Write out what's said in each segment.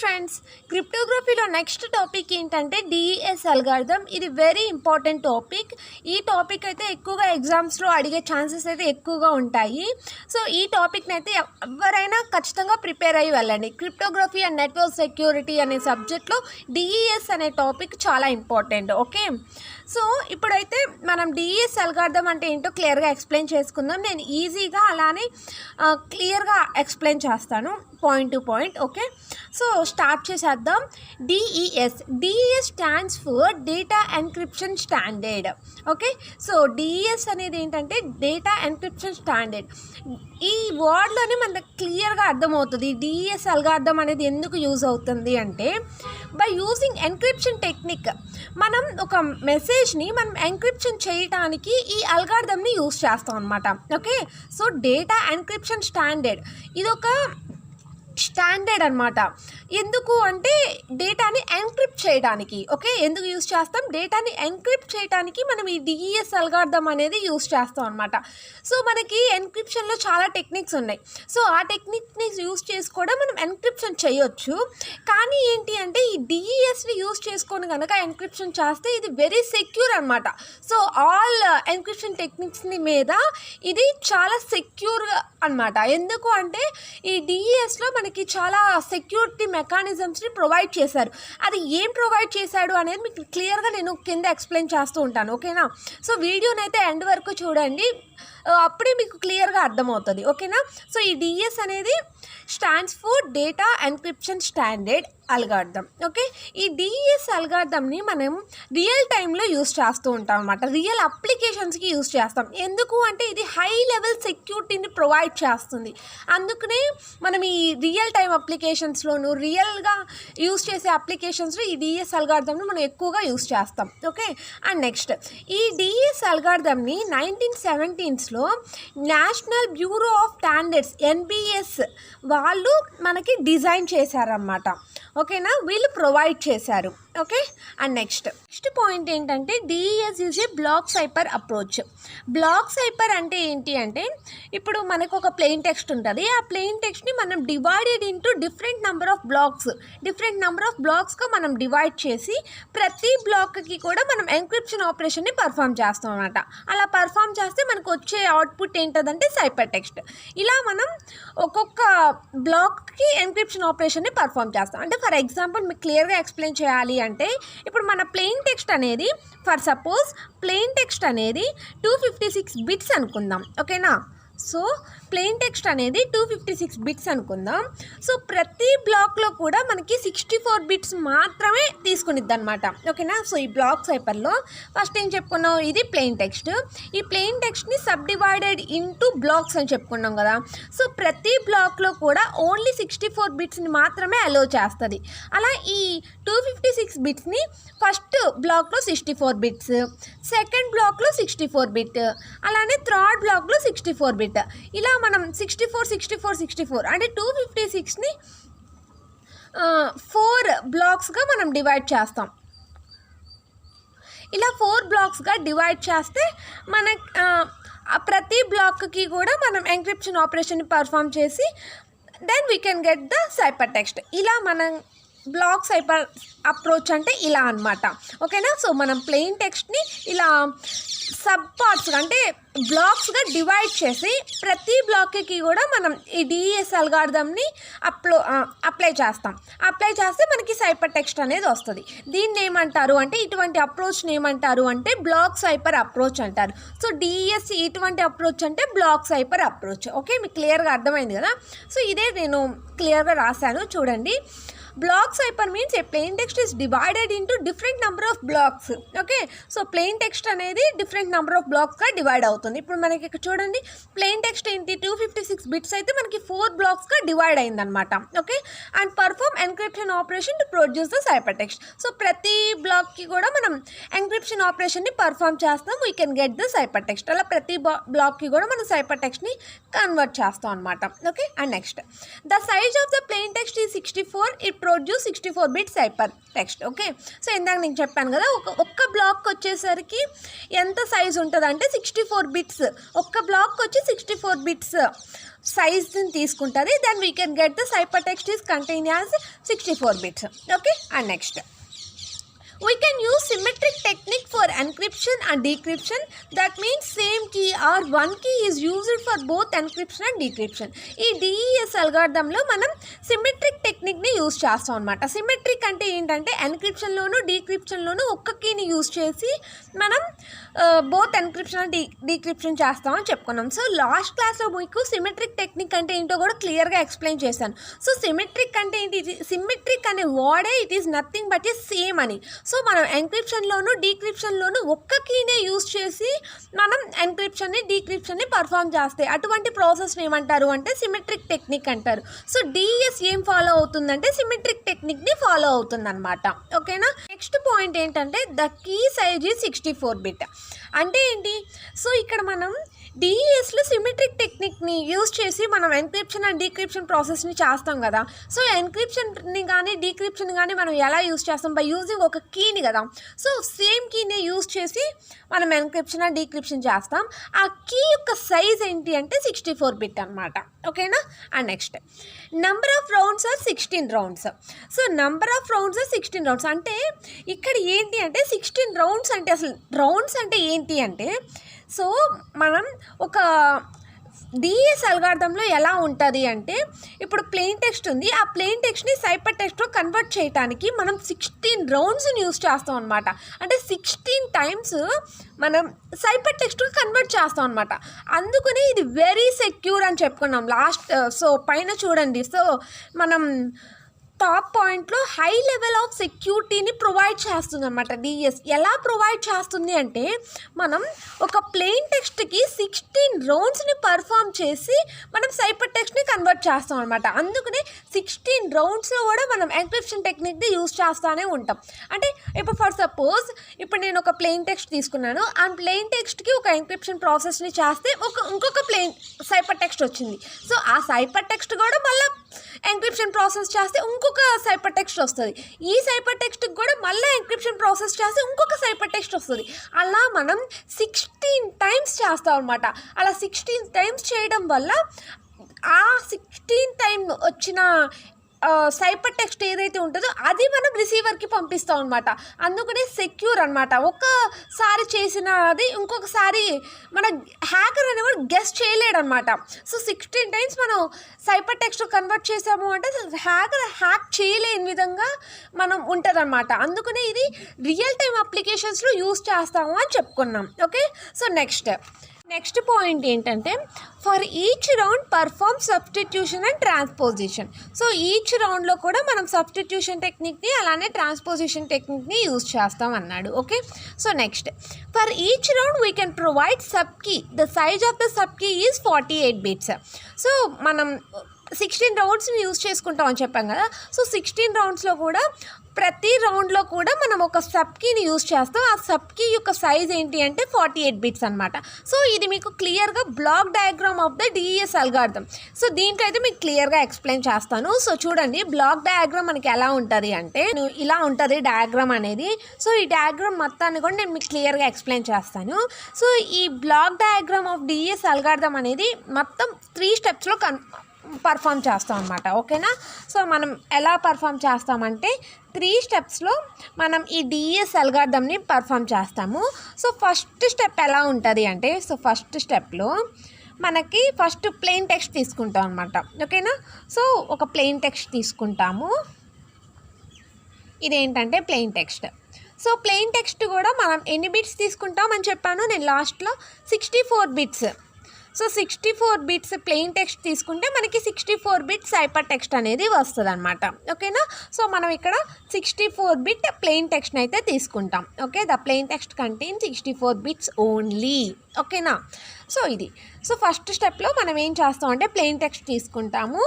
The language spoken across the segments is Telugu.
ఫ్రెండ్స్, క్రిప్టోగ్రఫీలో నెక్స్ట్ టాపిక్ ఏంటంటే డిఈఎస్ అల్గారిథం. ఇది వెరీ ఇంపార్టెంట్ టాపిక్. ఈ టాపిక్ అయితే ఎక్కువగా ఎగ్జామ్స్లో అడిగే ఛాన్సెస్ అయితే ఎక్కువగా ఉంటాయి. సో ఈ టాపిక్ని అయితే ఎవరైనా ఖచ్చితంగా ప్రిపేర్ అయ్యి వెళ్ళండి. క్రిప్టోగ్రఫీ అండ్ నెట్వర్క్ సెక్యూరిటీ అనే సబ్జెక్ట్లో డిఈఎస్ అనే టాపిక్ చాలా ఇంపార్టెంట్. ఓకే, సో ఇప్పుడైతే మనం డిఈఎస్ అల్గారిథం అంటే ఏంటో క్లియర్గా ఎక్స్ప్లెయిన్ చేసుకుందాం. నేను ఈజీగా అలానే క్లియర్గా ఎక్స్ప్లెయిన్ చేస్తాను point to point. Okay, so start చేసేద్దాం. DES stands for data encryption standard. Okay, so DES అనేది ఏంటంటే డేటా ఎన్క్రిప్షన్ స్టాండర్డ్. ఈ వర్డ్లోనే మనకు క్లియర్గా అర్థమవుతుంది డిఈఎస్ అల్గారిథం అనేది ఎందుకు యూజ్ అవుతుంది అంటే, బై యూజింగ్ ఎన్క్రిప్షన్ టెక్నిక్ మనం ఒక మెసేజ్ని మనం ఎన్క్రిప్షన్ చేయడానికి ఈ అల్గారిథంని యూజ్ చేస్తాం అనమాట. Okay, so data encryption standard ఇది ఒక స్టాండర్డ్ అనమాట. ఎందుకు అంటే డేటాని ఎన్క్రిప్ట్ చేయడానికి. ఓకే, ఎందుకు యూజ్ చేస్తాం? డేటాని ఎన్క్రిప్ట్ చేయడానికి మనం ఈ డిఈఎస్ అల్గారిథం అనేది యూజ్ చేస్తాం అనమాట. సో మనకి ఎన్క్రిప్షన్లో చాలా టెక్నిక్స్ ఉన్నాయి. సో ఆ టెక్నిక్ని యూజ్ చేసి కూడా మనం ఎన్క్రిప్షన్ చేయొచ్చు. కానీ ఏంటి అంటే ఈ డిఈఎస్ని యూజ్ చేసుకొని కనుక ఎన్క్రిప్షన్ చేస్తే ఇది వెరీ సెక్యూర్ అనమాట. సో ఆల్ ఎన్క్రిప్షన్ టెక్నిక్స్ని మీద ఇది చాలా సెక్యూర్ అనమాట. ఎందుకు అంటే ఈ డిఈఎస్లో మనకి చాలా సెక్యూరిటీ మెకానిజమ్స్ని ప్రొవైడ్ చేశారు. అది ఏం ప్రొవైడ్ చేశాడు అనేది మీకు క్లియర్గా నేను కింద ఎక్స్ప్లెయిన్ చేస్తూ ఉంటాను. ఓకేనా, సో వీడియోని అయితే ఎండ్ వరకు చూడండి, అప్పుడే మీకు క్లియర్గా అర్థమవుతుంది. ఓకేనా, సో ఈ డిఎస్ అనేది stands for data encryption standard algorithm. Okay, ఈ డిఈఎస్ అల్గారిథంని మనం రియల్ టైంలో యూజ్ చేస్తూ ఉంటాం అనమాట. రియల్ అప్లికేషన్స్కి యూజ్ చేస్తాం. ఎందుకు అంటే ఇది హై లెవెల్ సెక్యూరిటీని ప్రొవైడ్ చేస్తుంది. అందుకనే మనం ఈ రియల్ టైం అప్లికేషన్స్లోను రియల్గా యూజ్ చేసే అప్లికేషన్స్లో ఈ డిఈఎస్ అల్గారిథంని మనం ఎక్కువగా యూజ్ చేస్తాం. ఓకే, అండ్ నెక్స్ట్ ఈ డిఈఎస్ అల్గారిథంని 1970s National Bureau of Standards NBS వాళ్ళు మనకి డిజైన్ చేశారన్నమాట. ఓకేనా, వీళ్ళు ప్రొవైడ్ చేశారు. ఓకే, అండ్ నెక్స్ట్ పాయింట్ ఏంటంటే DES use a block cipher approach. Block cipher అంటే ఏంటి అంటే, ఇప్పుడు మనకు ఒక ప్లెయిన్ టెక్స్ట్ ఉంటుంది. ఆ ప్లెయిన్ టెక్స్ట్ని మనం divided into different number of బ్లాక్స్గా మనం డివైడ్ చేసి ప్రతి బ్లాక్కి కూడా మనం ఎన్క్రిప్షన్ ఆపరేషన్ని పర్ఫామ్ చేస్తాం అన్నమాట. అలా పర్ఫామ్ చేస్తే మనకు వచ్చే అవుట్పుట్ ఏంటంటే సైపర్ టెక్స్ట్. ఇలా మనం ఒక్కొక్క బ్లాక్కి ఎన్క్రిప్షన్ ఆపరేషన్ని పర్ఫామ్ చేస్తాం. అంటే ఫర్ ఎగ్జాంపుల్ మీకు క్లియర్గా ఎక్స్ప్లెయిన్ చేయాలి అంటే, ఇప్పుడు మన ప్లెయిన్ టెక్స్ట్ అనేది ఫర్ సపోజ్ ప్లెయిన్ టెక్స్ట్ అనేది 256 బిట్స్ అనుకుందాం. ఓకేనా, సో ప్లెయిన్ టెక్స్ట్ అనేది 256 బిట్స్ అనుకుందాం. సో ప్రతి బ్లాక్లో కూడా మనకి 64 బిట్స్ మాత్రమే తీసుకునిద్ది అనమాట. ఓకేనా, సో ఈ బ్లాక్ సైపర్లో ఫస్ట్ ఏం చెప్పుకున్నాం, ఇది ప్లెయిన్ టెక్స్ట్. ఈ ప్లెయిన్ టెక్స్ట్ని సబ్ డివైడెడ్ ఇంటూ బ్లాక్స్ అని చెప్పుకున్నాం కదా. సో ప్రతి బ్లాక్లో కూడా ఓన్లీ 64 బిట్స్ని మాత్రమే అలో చేస్తుంది. అలా ఈ 256 బిట్స్ని ఫస్ట్ బ్లాక్లో 64 బిట్స్, సెకండ్ బ్లాక్లో 64 బిట్, అలానే థర్డ్ బ్లాక్లో 64 బిట్. ఇలా మనం 64 అంటే 256ని 4 బ్లాక్స్గా మనం డివైడ్ చేస్తాం. ఇలా 4 బ్లాక్స్గా డివైడ్ చేస్తే మన ప్రతి బ్లాక్కి కూడా మనం ఎన్క్రిప్షన్ ఆపరేషన్ని పర్ఫామ్ చేసి then we can get the cipher text. ఇలా మనం బ్లాక్ సైపర్ అప్రోచ్ అంటే ఇలా అనమాట. ఓకేనా, సో మనం ప్లెయిన్ టెక్స్ట్ని ఇలా సబ్ పార్ట్స్గా అంటే బ్లాక్స్గా డివైడ్ చేసి ప్రతి బ్లాక్కి కూడా మనం ఈ డిఈఎస్ అల్గారిథంని అప్లై చేస్తాం. అప్లై చేస్తే మనకి సైపర్ టెక్స్ట్ అనేది వస్తుంది. దీన్ని ఏమంటారు అంటే, ఇటువంటి అప్రోచ్ని ఏమంటారు అంటే బ్లాక్ సైపర్ అప్రోచ్ అంటారు. సో డిఈఎస్ ఇటువంటి అప్రోచ్ అంటే బ్లాక్ సైపర్ అప్రోచ్. ఓకే, మీకు క్లియర్గా అర్థమైంది కదా. సో ఇదే నేను క్లియర్గా రాశాను చూడండి. Block cipher means a plain text is divided into different number of blocks. Okay, so plain text అనేది డిఫరెంట్ నెంబర్ ఆఫ్ బ్లాక్స్గా డివైడ్ అవుతుంది. ఇప్పుడు మనకి ఇక్కడ చూడండి, ప్లెయిన్ టెక్స్ట్ ఏంటి 256 బిట్స్ అయితే మనకి 4 బ్లాక్స్గా డివైడ్ అయిందనమాట. Okay, and perform encryption operation to produce the cipher text. So ప్రతి బ్లాక్కి కూడా మనం ఎన్క్రిప్షన్ ఆపరేషన్ని పర్ఫామ్ చేస్తాం, we can get the cipher text. అలా ప్రతి బ్లాక్కి కూడా మనం సైపర్ టెక్స్ట్ని కన్వర్ట్ చేస్తాం అనమాట. Okay, and next the size of the plain text ఈ 64, it produce 64 bit cyper text. Okay, so ఇందాక నేను చెప్పాను కదా, ఒక్క బ్లాక్ వచ్చేసరికి ఎంత సైజ్ ఉంటుంది అంటే 64 బిట్స్, ఒక్క బ్లాక్ వచ్చి 64 బిట్స్ సైజ్ని తీసుకుంటుంది. Then we can get the cipher text is contain as 64 bits. Okay, and next we can use symmetric technique for encryption and decryption. That means same key or one key is used for both encryption and decryption. ఈ DES అల్గారిథంలో మనం సిమెట్రిక్ టెక్నిక్ని యూజ్ చేస్తాం అనమాట. సిమెట్రిక్ అంటే ఏంటంటే ఎన్క్రిప్షన్లోను డీక్రిప్షన్లోను ఒక్క కీని యూజ్ చేసి మనం బోత్ ఎన్క్రిప్షన్ అండ్ డీక్రిప్షన్ చేస్తామని చెప్పుకున్నాం. సో లాస్ట్ క్లాస్లో మీకు సిమెట్రిక్ టెక్నిక్ అంటే ఏంటో కూడా క్లియర్గా ఎక్స్ప్లెయిన్ చేశాను. సో సిమెట్రిక్ అంటే ఏంటి, సిమెట్రిక్ అనే వర్డే it is nothing but is same అని. సో మనం ఎన్క్రిప్షన్లోను డీక్రిప్షన్లోను ఒక్క కీనే యూజ్ చేసి మనం ఎన్క్రిప్షన్ని డీక్రిప్షన్ని పర్ఫామ్ చేస్తే అటువంటి ప్రాసెస్ని ఏమంటారు అంటే సిమెట్రిక్ టెక్నిక్ అంటారు. సో డిఎస్ ఏం ఫాలో అవుతుందంటే సిమెట్రిక్ టెక్నిక్ని ఫాలో అవుతుంది అనమాట. ఓకేనా. నెక్స్ట్ పాయింట్ ఏంటంటే the key size is 64 bit. అంటే ఏంటి, సో ఇక్కడ మనం డిఈఎస్లో సిమెట్రిక్ టెక్నిక్ని యూజ్ చేసి మనం ఎన్క్రిప్షన్ అండ్ డీక్రిప్షన్ ప్రాసెస్ని చేస్తాం కదా. సో ఎన్క్రిప్షన్ని కానీ డీక్రిప్షన్ కానీ మనం ఎలా యూజ్ చేస్తాం, బై యూజింగ్ ఒక కీని కదా. సో సేమ్ కీని యూజ్ చేసి మనం ఎన్క్రిప్షన్ అండ్ డీక్రిప్షన్ చేస్తాం. ఆ కీ యొక్క సైజ్ ఏంటి అంటే 64 బిట్ అనమాట. ఓకేనా. And next number of rounds are 16 rounds. So number of rounds are 16 rounds అంటే ఇక్కడ ఏంటి అంటే 16 రౌండ్స్ అంటే అసలు రౌండ్స్ అంటే ఏంటి అంటే, సో మనం ఒక డిఎస్ అల్గారిథంలో ఎలా ఉంటుంది అంటే ఇప్పుడు ప్లెయిన్ టెక్స్ట్ ఉంది, ఆ ప్లెయిన్ టెక్స్ట్ని సైపర్ టెక్స్ట్లో కన్వర్ట్ చేయడానికి మనం 16 రౌండ్స్ని యూజ్ చేస్తాం అనమాట. అంటే 16 టైమ్స్ మనం సైపర్ టెక్స్ట్గా కన్వర్ట్ చేస్తాం అనమాట. అందుకని ఇది వెరీ సెక్యూర్ అని చెప్పుకున్నాం లాస్ట్. సో పైన చూడండి, సో మనం టాప్ పాయింట్లో హై లెవెల్ ఆఫ్ సెక్యూరిటీని ప్రొవైడ్ చేస్తుంది అనమాట డిఎస్. ఎలా ప్రొవైడ్ చేస్తుంది అంటే మనం ఒక ప్లెయిన్ టెక్స్ట్కి 16 రౌండ్స్ని పర్ఫామ్ చేసి మనం సైపర్ టెక్స్ట్ని కన్వర్ట్ చేస్తాం అనమాట. అందుకనే 16 రౌండ్స్లో కూడా మనం ఎన్క్రిప్షన్ టెక్నిక్ని యూజ్ చేస్తూనే ఉంటాం. అంటే ఇప్పుడు ఫర్ సపోజ్ ఇప్పుడు నేను ఒక ప్లెయిన్ టెక్స్ట్ తీసుకున్నాను, ఆ ప్లెయిన్ టెక్స్ట్కి ఒక ఎన్క్రిప్షన్ ప్రాసెస్ని చేస్తే ఇంకొక ప్లెయిన్ సైపర్ టెక్స్ట్ వచ్చింది. సో ఆ సైపర్ టెక్స్ట్ కూడా మళ్ళీ ఎన్క్రిప్షన్ ప్రాసెస్ చేస్తే ఇంకొక సైపర్ టెక్స్ట్ వస్తుంది. ఈ సైపర్ టెక్స్ట్కి కూడా మళ్ళీ ఎన్క్రిప్షన్ ప్రాసెస్ చేస్తే ఇంకొక సైపర్ టెక్స్ట్ వస్తుంది. అలా మనం 16 టైమ్స్ చేస్తాం అనమాట. అలా 16 టైమ్స్ చేయడం వల్ల ఆ 16 టైం వచ్చిన సైపర్ టెక్స్ట్ ఏదైతే ఉంటుందో అది మనం రిసీవర్కి పంపిస్తాం అనమాట. అందుకనే సెక్యూర్ అనమాట. ఒక్కసారి చేసిన అది ఇంకొకసారి మన హ్యాకర్ అనేవాడు గెస్ చేయలేడు అనమాట. సో 16 టైమ్స్ మనం సైపర్ టెక్స్ట్ కన్వర్ట్ చేసాము అంటే హ్యాకర్ హ్యాక్ చేయలేని విధంగా మనం ఉంటుంది అనమాట. అందుకనే ఇది రియల్ టైమ్ అప్లికేషన్స్లో యూజ్ చేస్తాము అని చెప్పుకున్నాం. ఓకే. సో నెక్స్ట్ పాయింట్ ఏంటంటే for each round perform substitution and transposition. So each రౌండ్లో కూడా మనం సబ్స్టిట్యూషన్ టెక్నిక్ని అలానే ట్రాన్స్పోజిషన్ టెక్నిక్ని యూజ్ చేస్తాం అన్నాడు. Okay. So next for each round we can provide sub key. The size of the sub key is 48 bits. So మనం 16 రౌండ్స్ని యూజ్ చేసుకుంటాం అని చెప్పాం కదా. సో 16 రౌండ్స్లో కూడా ప్రతి రౌండ్లో కూడా మనం ఒక సబ్ కీని యూజ్ చేస్తాం. ఆ సబ్ కీ యొక్క సైజ్ ఏంటి అంటే 48 బిట్స్ అనమాట. సో ఇది మీకు క్లియర్గా black diagram of the DES algorithm. So దీంట్లో అయితే మీకు క్లియర్గా ఎక్స్ప్లెయిన్ చేస్తాను. సో చూడండి, బ్లాక్ డయాగ్రామ్ మనకి ఎలా ఉంటుంది అంటే ఇలా ఉంటుంది డయాగ్రామ్ అనేది. సో ఈ డయాగ్రామ్ మొత్తాన్ని కూడా నేను మీకు క్లియర్గా ఎక్స్ప్లెయిన్ చేస్తాను. సో ఈ black diagram of DES algorithm అనేది మొత్తం 3 స్టెప్స్లో పర్ఫామ్ చేస్తాం అనమాట. ఓకేనా. సో మనం ఎలా పర్ఫామ్ చేస్తామంటే 3 స్టెప్స్లో మనం ఈ డిఎస్ అల్గారిథంని పర్ఫామ్ చేస్తాము. సో ఫస్ట్ స్టెప్ ఎలా ఉంటుంది అంటే, సో ఫస్ట్ స్టెప్లో మనకి ఫస్ట్ ప్లెయిన్ టెక్స్ట్ తీసుకుంటాం అనమాట. ఓకేనా. సో ఒక ప్లెయిన్ టెక్స్ట్ తీసుకుంటాము. ఇదేంటంటే plain text. So plain text కూడా మనం ఎన్ని బిట్స్ తీసుకుంటాం అని చెప్పాను నేను లాస్ట్లో, 64 bits. So 64 bits plain text తీసుకుంటే మనకి 64 బిట్ సైపర్ టెక్స్ట్ అనేది వస్తుంది అనమాట. ఓకేనా. సో మనం ఇక్కడ 64 బిట్ ప్లెయిన్ టెక్స్ట్ని అయితే తీసుకుంటాం. Okay. The plain text contain 64 bits only. ఓకేనా. సో ఇది. సో ఫస్ట్ స్టెప్లో మనం ఏం చేస్తాం అంటే ప్లెయిన్ టెక్స్ట్ తీసుకుంటాము.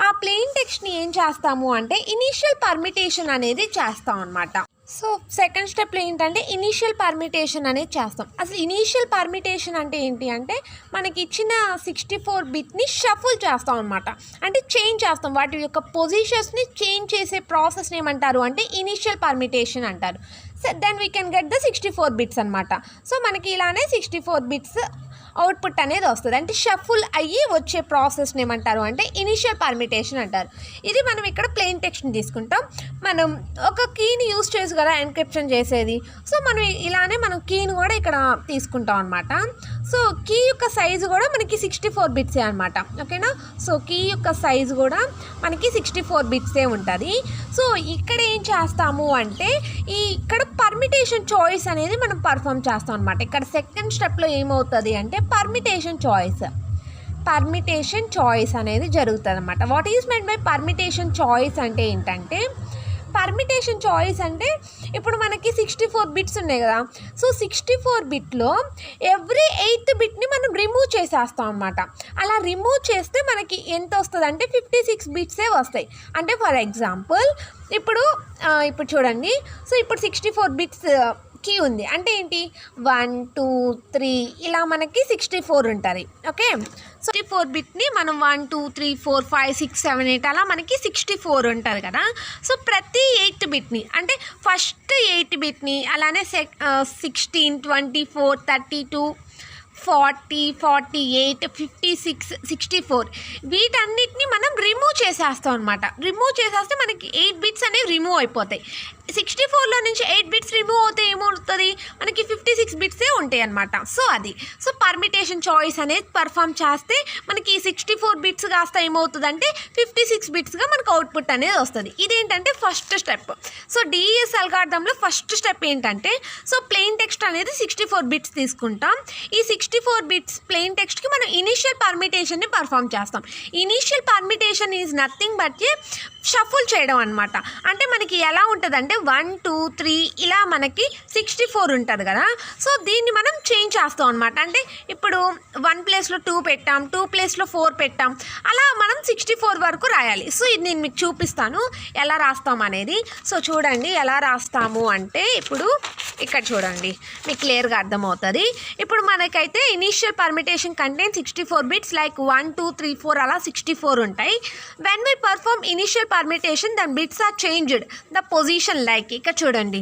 ఆ ప్లెయిన్ టెక్స్ట్ని ఏం చేస్తాము అంటే ఇనీషియల్ పర్మిటేషన్ అనేది చేస్తాం అనమాట. సో సెకండ్ స్టెప్లో ఏంటంటే ఇనీషియల్ పర్మిటేషన్ అనేది చేస్తాం. అసలు ఇనీషియల్ పర్మిటేషన్ అంటే ఏంటి అంటే మనకి ఇచ్చిన 64 బిట్ని షఫుల్ చేస్తాం అనమాట. అంటే చేంజ్ చేస్తాం, వాటి యొక్క పొజిషన్స్ని చేంజ్ చేసే ప్రాసెస్ని ఏమంటారు అంటే ఇనీషియల్ పర్మిటేషన్ అంటారు. So then we can get the 64 bits అనమాట. సో మనకి ఇలానే 64 బిట్స్ అవుట్పుట్ అనేది వస్తుంది. అంటే షఫుల్ అయ్యి వచ్చే ప్రాసెస్ని ఏమంటారు అంటే ఇనిషియల్ పర్మిటేషన్ అంటారు. ఇది మనం ఇక్కడ ప్లెయిన్ టెక్స్ట్ని తీసుకుంటాం. మనం ఒక కీని యూజ్ చేసి కదా ఎన్క్రిప్షన్ చేసేది. సో మనం ఇలానే మనం కీని కూడా ఇక్కడ తీసుకుంటాం అనమాట. సో కీ యొక్క సైజు కూడా మనకి 64 బిట్సే అనమాట. ఓకేనా. సో కీ యొక్క సైజు కూడా మనకి 64 బిట్సే ఉంటుంది. సో ఇక్కడ ఏం చేస్తాము అంటే ఇక్కడ పర్మిటేషన్ చాయిస్ అనేది మనం పర్ఫామ్ చేస్తాం అనమాట. ఇక్కడ సెకండ్ స్టెప్లో ఏమవుతుంది అంటే పర్మిటేషన్ చాయిస్ అనేది జరుగుతుంది అనమాట. What is meant by permutation choice అంటే ఏంటంటే పర్మిటేషన్ చాయిస్ అంటే ఇప్పుడు మనకి 64 బిట్స్ ఉన్నాయి కదా. సో 64 బిట్లో ఎవ్రీ 8th బిట్ని మనం రిమూవ్ చేసేస్తాం అనమాట. అలా రిమూవ్ చేస్తే మనకి ఎంత వస్తుంది అంటే 56 బిట్సే వస్తాయి. అంటే ఫర్ ఎగ్జాంపుల్ ఇప్పుడు చూడండి. సో ఇప్పుడు 64 బిట్స్ కీ ఉంది అంటే ఏంటి 1 2 3 ఇలా మనకి 64 ఉంటుంది. ఓకే. సో 64 బిట్ని మనం 1 2 3 4 5 6 7 8 అలా మనకి 64 ఉంటుంది కదా. సో ప్రతి 8th బిట్ని అంటే ఫస్ట్ 8 బిట్ని అలానే 16 24 32 40 48 56 64 వీటన్నిటిని మనం రిమూవ్ చేసేస్తాం అనమాట. రిమూవ్ చేసేస్తే మనకి 8 బిట్స్ అనేవి రిమూవ్ అయిపోతాయి. 64లో నుంచి 8 బిట్స్ రిమూవ్ అవుతే ఏమవుతుంది మనకి 56 బిట్సే ఉంటాయి అనమాట. సో అది సో పర్మిటేషన్ చాయిస్ అనేది పర్ఫామ్ చేస్తే మనకి 64 బిట్స్ కాస్త ఏమవుతుందంటే 56 బిట్స్గా మనకు అవుట్పుట్ అనేది వస్తుంది. ఇదేంటంటే ఫస్ట్ స్టెప్. సో డిఎస్ అల్గారిథంలో ఫస్ట్ స్టెప్ ఏంటంటే సో ప్లెయిన్ టెక్స్ట్ అనేది 64 బిట్స్ తీసుకుంటాం. ఈ 64 బిట్స్ ప్లెయిన్ టెక్స్ట్కి మనం ఇనిషియల్ పర్మిటేషన్ని పర్ఫామ్ చేస్తాం. Initial permutation is nothing but shuffle చేయడం అనమాట. అంటే మనకి ఎలా ఉంటుందంటే 1 2 3 ఇలా మనకి 64 ఉంటుంది కదా. సో దీన్ని మనం చేంజ్ చేస్తాం అనమాట. అంటే ఇప్పుడు 1 ప్లేస్లో 2 పెట్టాం, 2 ప్లేస్లో 4 పెట్టాం, అలా మనం 64 వరకు రాయాలి. సో ఇది నేను మీకు చూపిస్తాను ఎలా రాస్తాం అనేది. సో చూడండి ఎలా రాస్తాము అంటే ఇప్పుడు ఇక్కడ చూడండి మీకు క్లియర్గా అర్థమవుతుంది. ఇప్పుడు మనకైతే initial permutation contain 64 bits like 1 2 3 4 అలా 64 ఉంటాయి. When we perform initial permutation then bits are changed the position like ఇక్కడ చూడండి.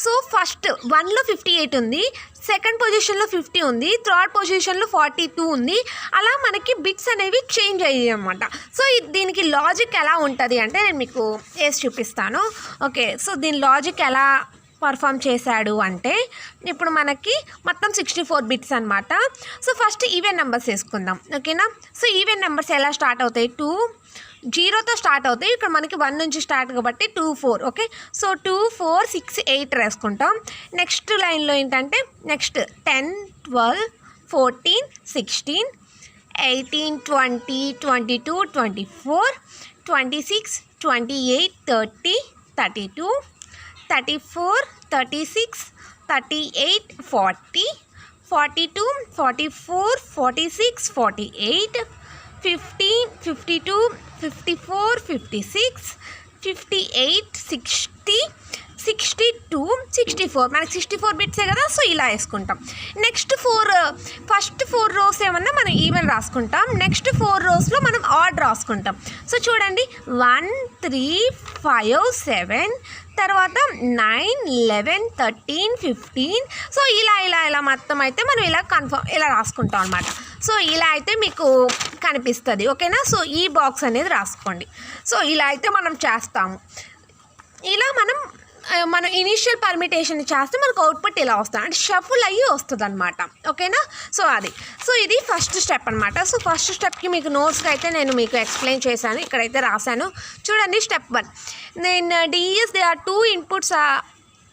సో ఫస్ట్ 1లో 58 ఉంది, సెకండ్ పొజిషన్లో 50 ఉంది, థర్డ్ పొజిషన్లో 42 ఉంది. అలా మనకి బిట్స్ అనేవి చేంజ్ అయ్యాయి అన్నమాట. సో దీనికి లాజిక్ ఎలా ఉంటుంది అంటే నేను మీకు వేసి చూపిస్తాను. ఓకే. సో దీని లాజిక్ ఎలా పర్ఫామ్ చేశాడు అంటే ఇప్పుడు మనకి మొత్తం 64 బిట్స్ అనమాట. సో ఫస్ట్ ఈవెన్ నెంబర్స్ వేసుకుందాం. ఓకేనా. సో ఈవెన్ నెంబర్స్ ఎలా స్టార్ట్ అవుతాయి 2 0తో స్టార్ట్ అవుతాయి. ఇక్కడ మనకి 1 నుంచి స్టార్ట్ కాబట్టి 2 4. ఓకే. సో 2 4 6 8 రాసుకుంటాం. నెక్స్ట్ లైన్లో ఏంటంటే నెక్స్ట్ 10 12 14 16 18 20 22 24 26 28 30 32 34 36 38 40 42 44 46 48 50 52 54 56 58 60 62 64 మనకి 64 బిట్సే కదా. సో ఇలా వేసుకుంటాం. నెక్స్ట్ ఫస్ట్ 4 రోస్ ఏమన్నా మనం ఈవెన్ రాసుకుంటాం. నెక్స్ట్ 4 రోస్లో మనం ఆడ్ రాసుకుంటాం. సో చూడండి 1 3 5 7 తర్వాత 9 11 13 15. సో ఇలా మొత్తం అయితే మనం ఇలా రాసుకుంటాం అనమాట. సో ఇలా అయితే మీకు కనిపిస్తుంది. ఓకేనా. సో ఈ బాక్స్ అనేది రాసుకోండి. సో ఇలా అయితే మనం చేస్తాము. ఇలా మనం ఇనిషియల్ పర్మిటేషన్ చేస్తే మనకు అవుట్పుట్ ఇలా వస్తుంది అంటే షఫుల్ అయ్యి వస్తుంది అనమాట. ఓకేనా. సో సో ఇది ఫస్ట్ స్టెప్ అనమాట. సో ఫస్ట్ స్టెప్కి మీకు నోట్స్కి అయితే నేను మీకు ఎక్స్ప్లెయిన్ చేశాను. ఇక్కడైతే రాశాను చూడండి. స్టెప్ 1 నేను DES they are 2 inputs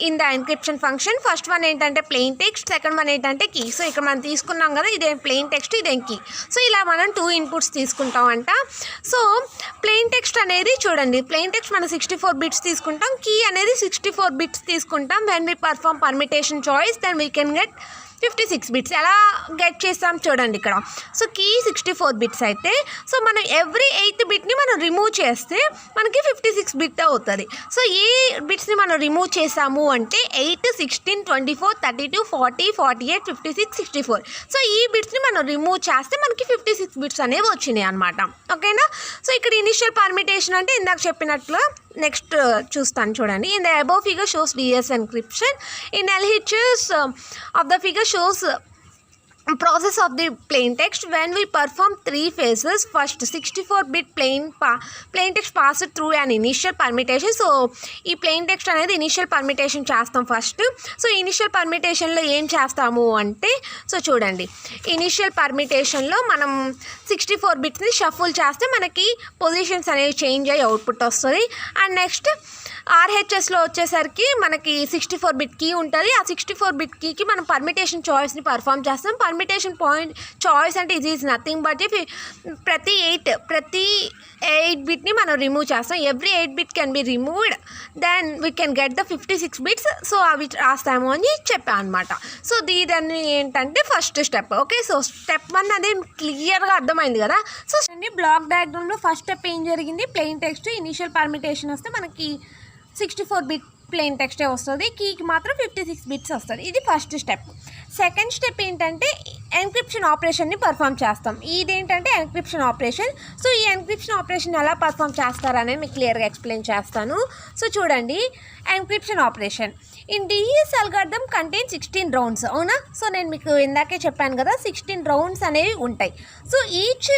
in the encryption function. First one ఏంటంటే ప్లెయిన్ టెక్స్ట్, సెకండ్ వన్ ఏంటంటే కీ. సో ఇక్కడ మనం తీసుకున్నాం కదా ఇదేం ప్లెయిన్ టెక్స్ట్ ఇదేం కీ. సో ఇలా మనం 2 ఇన్పుట్స్ తీసుకుంటాం అంట. సో ప్లెయిన్ టెక్స్ట్ అనేది చూడండి ప్లెయిన్ టెక్స్ట్ మనం 64 బిట్స్ తీసుకుంటాం, కీ అనేది 64 బిట్స్ తీసుకుంటాం. When we perform permutation choice then we can get 56 bits. ఎలా గెట్ చేస్తాం చూడండి ఇక్కడ. సో కీ 64 బిట్స్ అయితే సో మనం ఎవ్రీ 8th బిట్ని మనం రిమూవ్ చేస్తే మనకి 56 బిట్ అవుతుంది. సో ఈ బిట్స్ని మనం రిమూవ్ చేసాము అంటే 8 16 24 32 40 48 56 64. సో ఈ బిట్స్ని మనం రిమూవ్ చేస్తే మనకి 56 బిట్స్ అనేవి వచ్చినాయి అనమాట. ఓకేనా. సో ఇక్కడ ఇనిషియల్ పర్మిటేషన్ అంటే ఇందాక చెప్పినట్లు నెక్స్ట్ చూస్తాను చూడండి. In the above figure shows DES encryption. In LHS of the figure shows process of the plain text. When we perform three phases, first 64-bit plain text passed through an initial permutation. So ఈ plain text అనేది ఇనిషియల్ పర్మిటేషన్ చేస్తాం ఫస్ట్. సో ఇనిషియల్ పర్మిటేషన్లో ఏం చేస్తాము అంటే, సో చూడండి, ఇనిషియల్ పర్మిటేషన్లో మనం 64 బిట్స్ని షఫుల్ చేస్తే మనకి పొజిషన్స్ అనేవి చేంజ్ అయ్యి అవుట్పుట్ వస్తుంది. అండ్ నెక్స్ట్ ఆర్హెచ్ఎస్లో వచ్చేసరికి మనకి 64 బిట్ కీ ఉంటుంది. ఆ 64 బిట్ కీకి మనం పర్మిటేషన్ చాయిస్ని పర్ఫామ్ చేస్తాం. పర్మిటేషన్ పాయింట్ చాయిస్ అంటే ఇది ఈజ్ నథింగ్ బట్ ప్రతి 8 బిట్ని మనం రిమూవ్ చేస్తాం. Every 8 bit can be removed, then we can get the 56 bits. So అవి రాస్తాము అని చెప్పాను అనమాట. సో దీని ఏంటంటే first step. Okay, so step 1 అనేది క్లియర్గా అర్థమైంది కదా. సో బ్లాక్ డయాగ్రామ్లో ఫస్ట్ స్టెప్ ఏం జరిగింది, ప్లెయిన్ టెక్స్ట్ ఇనిషియల్ పర్మిటేషన్ వస్తే మనకి 64 బిట్ ప్లెయిన్ టెక్స్టే వస్తుంది, కీకి మాత్రం 56 బిట్స్ వస్తుంది. ఇది ఫస్ట్ స్టెప్. సెకండ్ స్టెప్ ఏంటంటే ఎన్క్రిప్షన్ ఆపరేషన్ని పర్ఫామ్ చేస్తాం. ఇదేంటంటే ఎన్క్రిప్షన్ ఆపరేషన్. సో ఈ ఎన్క్రిప్షన్ ఆపరేషన్ ఎలా పర్ఫామ్ చేస్తారనేది మీకు క్లియర్గా ఎక్స్ప్లెయిన్ చేస్తాను. సో చూడండి, encryption operation in DES algorithm contain 16 rounds. అవునా? సో నేను మీకు ఇందాకే చెప్పాను కదా, 16 రౌండ్స్ అనేవి ఉంటాయి. So each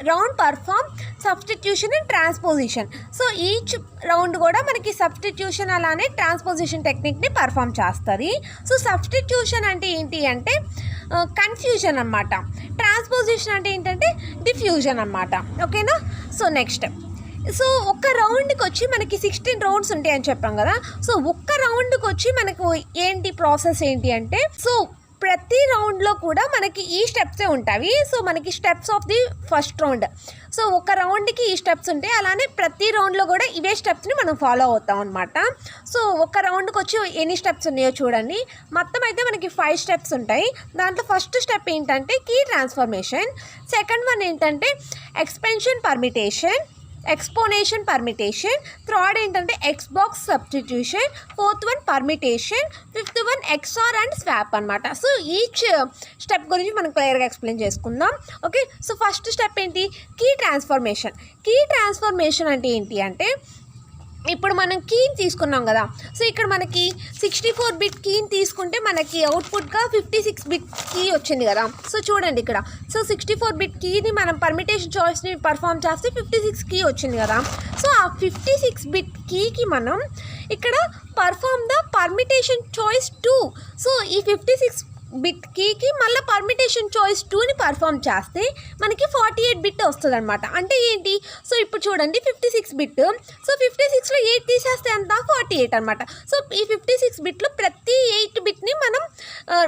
round perform substitution and transposition. So each round కూడా మనకి సబ్స్టిట్యూషన్ అలానే ట్రాన్స్పోజిషన్ టెక్నిక్ని పర్ఫామ్ చేస్తుంది. సో సబ్స్టిట్యూషన్ అంటే ఏంటి అంటే కన్ఫ్యూజన్ అన్నమాట. ట్రాన్స్పోజిషన్ అంటే ఏంటంటే డిఫ్యూజన్ అన్నమాట. ఓకేనా? సో నెక్స్ట్, సో ఒక్క రౌండ్కి వచ్చి మనకి 16 రౌండ్స్ ఉంటాయని చెప్పాం కదా. సో ఒక్క రౌండ్కి వచ్చి మనకు ఏంటి ప్రాసెస్ ఏంటి అంటే, సో ప్రతి రౌండ్లో కూడా మనకి ఈ స్టెప్సే ఉంటాయి. సో మనకి steps of the first round. So ఒక రౌండ్కి ఈ స్టెప్స్ ఉంటాయి, అలానే ప్రతి రౌండ్లో కూడా ఇవే స్టెప్స్ని మనం ఫాలో అవుతాం అనమాట. సో ఒక రౌండ్కి వచ్చి ఎన్ని స్టెప్స్ ఉన్నాయో చూడండి. మొత్తం అయితే మనకి 5 స్టెప్స్ ఉంటాయి. దాంట్లో ఫస్ట్ స్టెప్ ఏంటంటే కీ ట్రాన్స్ఫర్మేషన్, సెకండ్ వన్ ఏంటంటే ఎక్స్పెన్షన్ పర్మిటేషన్, ఎక్స్పోనేషన్ పర్మిటేషన్, థర్డ్ ఏంటంటే Xbox substitution, fourth one permutation, fifth one XR and swap అనమాట. సో ఈచ్ స్టెప్ గురించి మనం క్లియర్గా ఎక్స్ప్లెయిన్ చేసుకుందాం. ఓకే, సో ఫస్ట్ స్టెప్ ఏంటి, కీ ట్రాన్స్ఫర్మేషన్. కీ ట్రాన్స్ఫర్మేషన్ అంటే ఏంటి అంటే, ఇప్పుడు మనం కీని తీసుకున్నాం కదా. సో ఇక్కడ మనకి 64 బిట్ కీని తీసుకుంటే మనకి అవుట్పుట్గా 56 బిట్ కీ వచ్చింది కదా. సో చూడండి ఇక్కడ, సో 64 బిట్ కీని మనం పర్మిటేషన్ చాయిస్ని పర్ఫామ్ చేస్తే 56 కీ వచ్చింది కదా. సో ఆ 56 బిట్ కీకి మనం ఇక్కడ perform the permutation choice 2. So ఈ 56 బిట్ కీకి మళ్ళీ పర్మిటేషన్ చాయిస్ 2ని పర్ఫామ్ చేస్తే మనకి 48 బిట్ వస్తుంది అనమాట. అంటే ఏంటి, సో ఇప్పుడు చూడండి 56 బిట్, సో 56లో 8 తీసేస్తే ఎంత, 48 అనమాట. సో ఈ 56 బిట్లో ప్రతి 8 బిట్ని మనం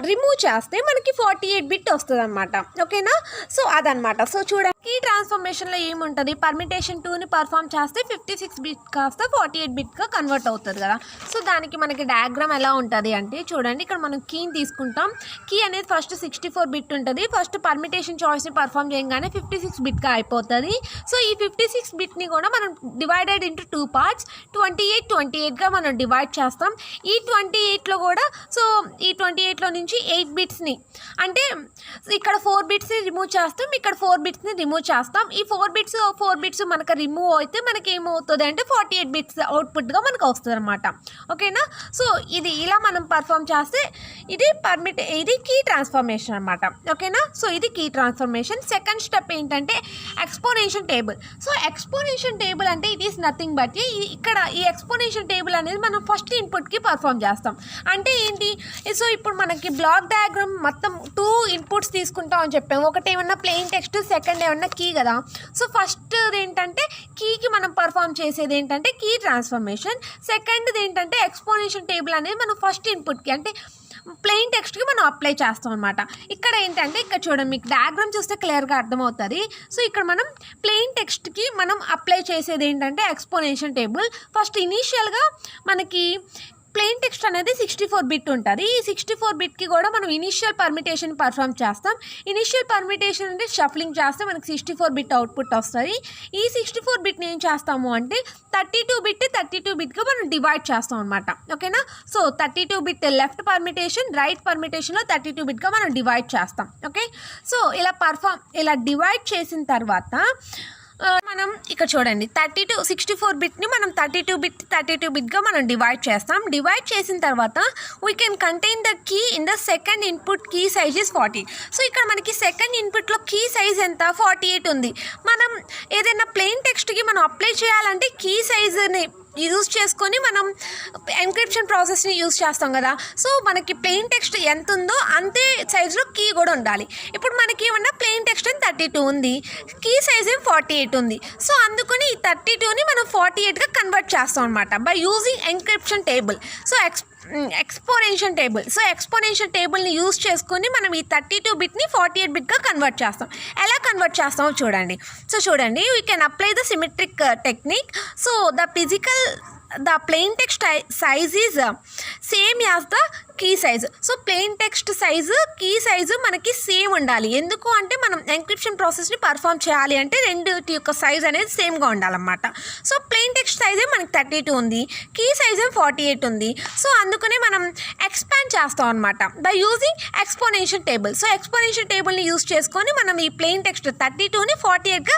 రిమూవ్ చేస్తే మనకి 48 బిట్ వస్తుంది అనమాట. ఓకేనా? సో అదనమాట. సో చూడండి, కీ ట్రాన్స్ఫర్మేషన్లో ఏముంటుంది, పర్మిటేషన్ 2ని పర్ఫామ్ చేస్తే 56 బిట్ కాస్త 48 బిట్గా కన్వర్ట్ అవుతుంది కదా. సో దానికి మనకి డయాగ్రామ్ ఎలా ఉంటుంది అంటే, చూడండి ఇక్కడ మనం కీని తీసుకుంటాం. కీ అనేది ఫస్ట్ 64 బిట్ ఉంటుంది. ఫస్ట్ పర్మిటేషన్ చాయిస్ని పర్ఫామ్ చేయగానే 56 బిట్గా అయిపోతుంది. సో ఈ 56 బిట్ని కూడా మనం డివైడెడ్ ఇంటూ 2 పార్ట్స్ 28గా మనం డివైడ్ చేస్తాం. ఈ 28లో కూడా, సో ఈ 28లో నుంచి 8 బిట్స్ని, అంటే ఇక్కడ 4 బిట్స్ని రిమూవ్ చేస్తాం, ఇక్కడ 4 బిట్స్ని రిమూవ్ చేస్తాం. ఈ 4 బిట్స్ మనకు రిమూవ్ అయితే మనకి ఏమవుతుంది అంటే 48 బిట్స్ అవుట్పుట్గా మనకు వస్తుంది అనమాట. ఓకేనా? సో ఇది ఇలా మనం పర్ఫామ్ చేస్తే ఇది కీ ట్రాన్స్ఫర్మేషన్ అనమాట. ఓకేనా? సో ఇది కీ ట్రాన్స్ఫర్మేషన్. సెకండ్ స్టెప్ ఏంటంటే exponential table. So exponential table అంటే ఇట్ ఈస్ నథింగ్ బట్ ఇక్కడ ఈ ఎక్స్పోనెన్షియల్ టేబుల్ అనేది మనం ఫస్ట్ ఇన్పుట్కి పర్ఫామ్ చేస్తాం. అంటే ఏంటి, సో ఇప్పుడు మనకి బ్లాక్ డయాగ్రామ్ మొత్తం 2 ఇన్పుట్స్ తీసుకుంటాం అని చెప్పాము. ఒకటి ఏమన్నా ప్లెయిన్ టెక్స్ట్, సెకండ్ ఏమన్నా కీ కదా. సో ఫస్ట్ ఏంటంటే కీకి మనం పర్ఫామ్ చేసేది ఏంటంటే కీ ట్రాన్స్ఫర్మేషన్. సెకండ్ది ఏంటంటే ఎక్స్పోనెన్షియల్ టేబుల్ అనేది మనం ఫస్ట్ ఇన్పుట్కి అంటే ప్లెయిన్ టెక్స్ట్కి మనం అప్లై చేస్తాం అనమాట. ఇక్కడ ఏంటంటే, ఇక్కడ చూడండి, మీకు డయాగ్రామ్ చూస్తే క్లియర్గా అర్థమవుతుంది. సో ఇక్కడ మనం ప్లెయిన్ టెక్స్ట్కి మనం అప్లై చేసేది ఏంటంటే ఎక్స్పోనెన్షియల్ టేబుల్. ఫస్ట్ ఇనీషియల్గా మనకి ప్లెయిన్ టెక్స్ట్ అనేది 64 బిట్ ఉంటుంది. ఈ 64 బిట్కి కూడా మనం ఇనిషియల్ పర్మిటేషన్ పర్ఫామ్ చేస్తాం. ఇనిషియల్ పర్మిటేషన్ అంటే షఫ్లింగ్ చేస్తే మనకి 64 బిట్ అవుట్పుట్ వస్తుంది. ఈ 64 బిట్ని ఏం చేస్తాము అంటే 32 బిట్గా మనం డివైడ్ చేస్తాం అనమాట. ఓకేనా? So 32 bit left permutation, right పర్మిటేషన్లో 32 బిట్గా మనం డివైడ్ చేస్తాం. ఓకే, సో ఇలా డివైడ్ చేసిన తర్వాత మనం ఇక్కడ చూడండి 64 బిట్ని మనం 32 బిట్గా మనం డివైడ్ చేస్తాం. డివైడ్ చేసిన తర్వాత we can contain the key in the second input key size is 40. So ఇక్కడ మనకి సెకండ్ ఇన్పుట్లో కీ సైజ్ ఎంత 48 ఉంది. మనం ఏదైనా ప్లెయిన్ టెక్స్ట్కి మనం అప్లై చేయాలంటే కీ సైజుని యూజ్ చేసుకొని మనం ఎన్క్రిప్షన్ ప్రాసెస్ని యూజ్ చేస్తాం కదా. సో మనకి ప్లెయిన్ టెక్స్ట్ ఎంత ఉందో అంతే సైజులో కీ కూడా ఉండాలి. ఇప్పుడు మనకి ఏమన్నా ప్లెయిన్ టెక్స్ట్ అని 32 ఉంది, కీ సైజ్ ఏం 48 ఉంది. సో అందుకని ఈ 32ని మనం 48గా కన్వర్ట్ చేస్తాం అనమాట by using encryption table. So exponential table. So exponential టేబుల్ని యూజ్ చేసుకొని మనం ఈ 32 బిట్ని 48 బిట్గా కన్వర్ట్ చేస్తాం. ఎలా కన్వర్ట్ చేస్తామో చూడండి. సో చూడండి, we can apply the symmetric technique. So the plain text size is same as the key size. So plain text size key size మనకి సేమ్ ఉండాలి. ఎందుకు అంటే మనం ఎన్క్రిప్షన్ ప్రాసెస్ని పర్ఫామ్ చేయాలి అంటే రెండింటి యొక్క సైజ్ అనేది సేమ్గా ఉండాలన్నమాట. సో ప్లెయిన్ టెక్స్ట్ సైజే మనకి 32 ఉంది, కీ సైజ్ 48 ఉంది. సో అందుకనే మనం ఎక్స్పాండ్ చేస్తాం అనమాట by using exponential table. So exponential టేబుల్ని యూజ్ చేసుకొని మనం ఈ ప్లెయిన్ టెక్స్ట్ 32ని 48గా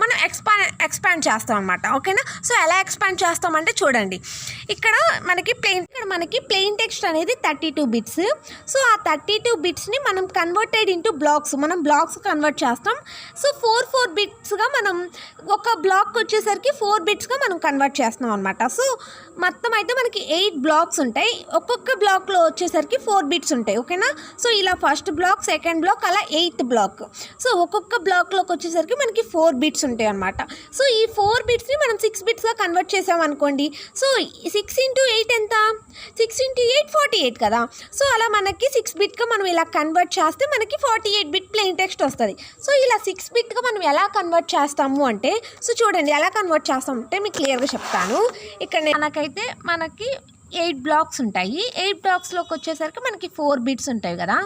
మనం ఎక్స్పాండ్ చేస్తాం అనమాట. ఓకేనా. సో ఎలా ఎక్స్పాండ్ చేస్తామంటే చూడండి, ఇక్కడ మనకి ప్లెయిన్ టెక్స్ట్ అనేది 32 బిట్స్. సో ఆ 32 బిట్స్ని మనం కన్వర్టెడ్ ఇంటూ బ్లాక్స్, మనం బ్లాక్స్ కన్వర్ట్ చేస్తాం. సో 4 బిట్స్గా మనం ఒక బ్లాక్ వచ్చేసరికి 4 బిట్స్గా మనం కన్వర్ట్ చేస్తాం అనమాట. సో మొత్తం అయితే మనకి 8 బ్లాక్స్ ఉంటాయి. ఒక్కొక్క బ్లాక్లో వచ్చేసరికి 4 బిట్స్ ఉంటాయి. ఓకేనా. సో ఇలా ఫస్ట్ బ్లాక్, సెకండ్ బ్లాక్, అలా 8th బ్లాక్. సో ఒక్కొక్క బ్లాక్లోకి వచ్చేసరికి మనకి 4 బిట్స్ ఉంటాయి అనమాట. సో ఈ 4 బిట్స్ని మనం 6 బిట్స్గా కన్వర్ట్ చేసామనుకోండి. సో 6 × 8 ఎంత? 6 × 8 48 కదా. సో అలా మనకి 6 బిట్గా మనం ఇలా కన్వర్ట్ చేస్తే మనకి 48 బిట్ ప్లెయిన్ టెక్స్ట్ వస్తుంది. సో ఇలా 6 బిట్గా మనం ఎలా కన్వర్ట్ చేస్తాము అంటే, సో చూడండి ఎలా కన్వర్ట్ చేస్తామంటే మీకు క్లియర్గా చెప్తాను. ఇక్కడ మనకి 8 బ్లాక్స్ ఉంటాయి. 8 బ్లాక్స్లోకి వచ్చేసరికి మనకి 4 బిట్స్ ఉంటాయి కదా.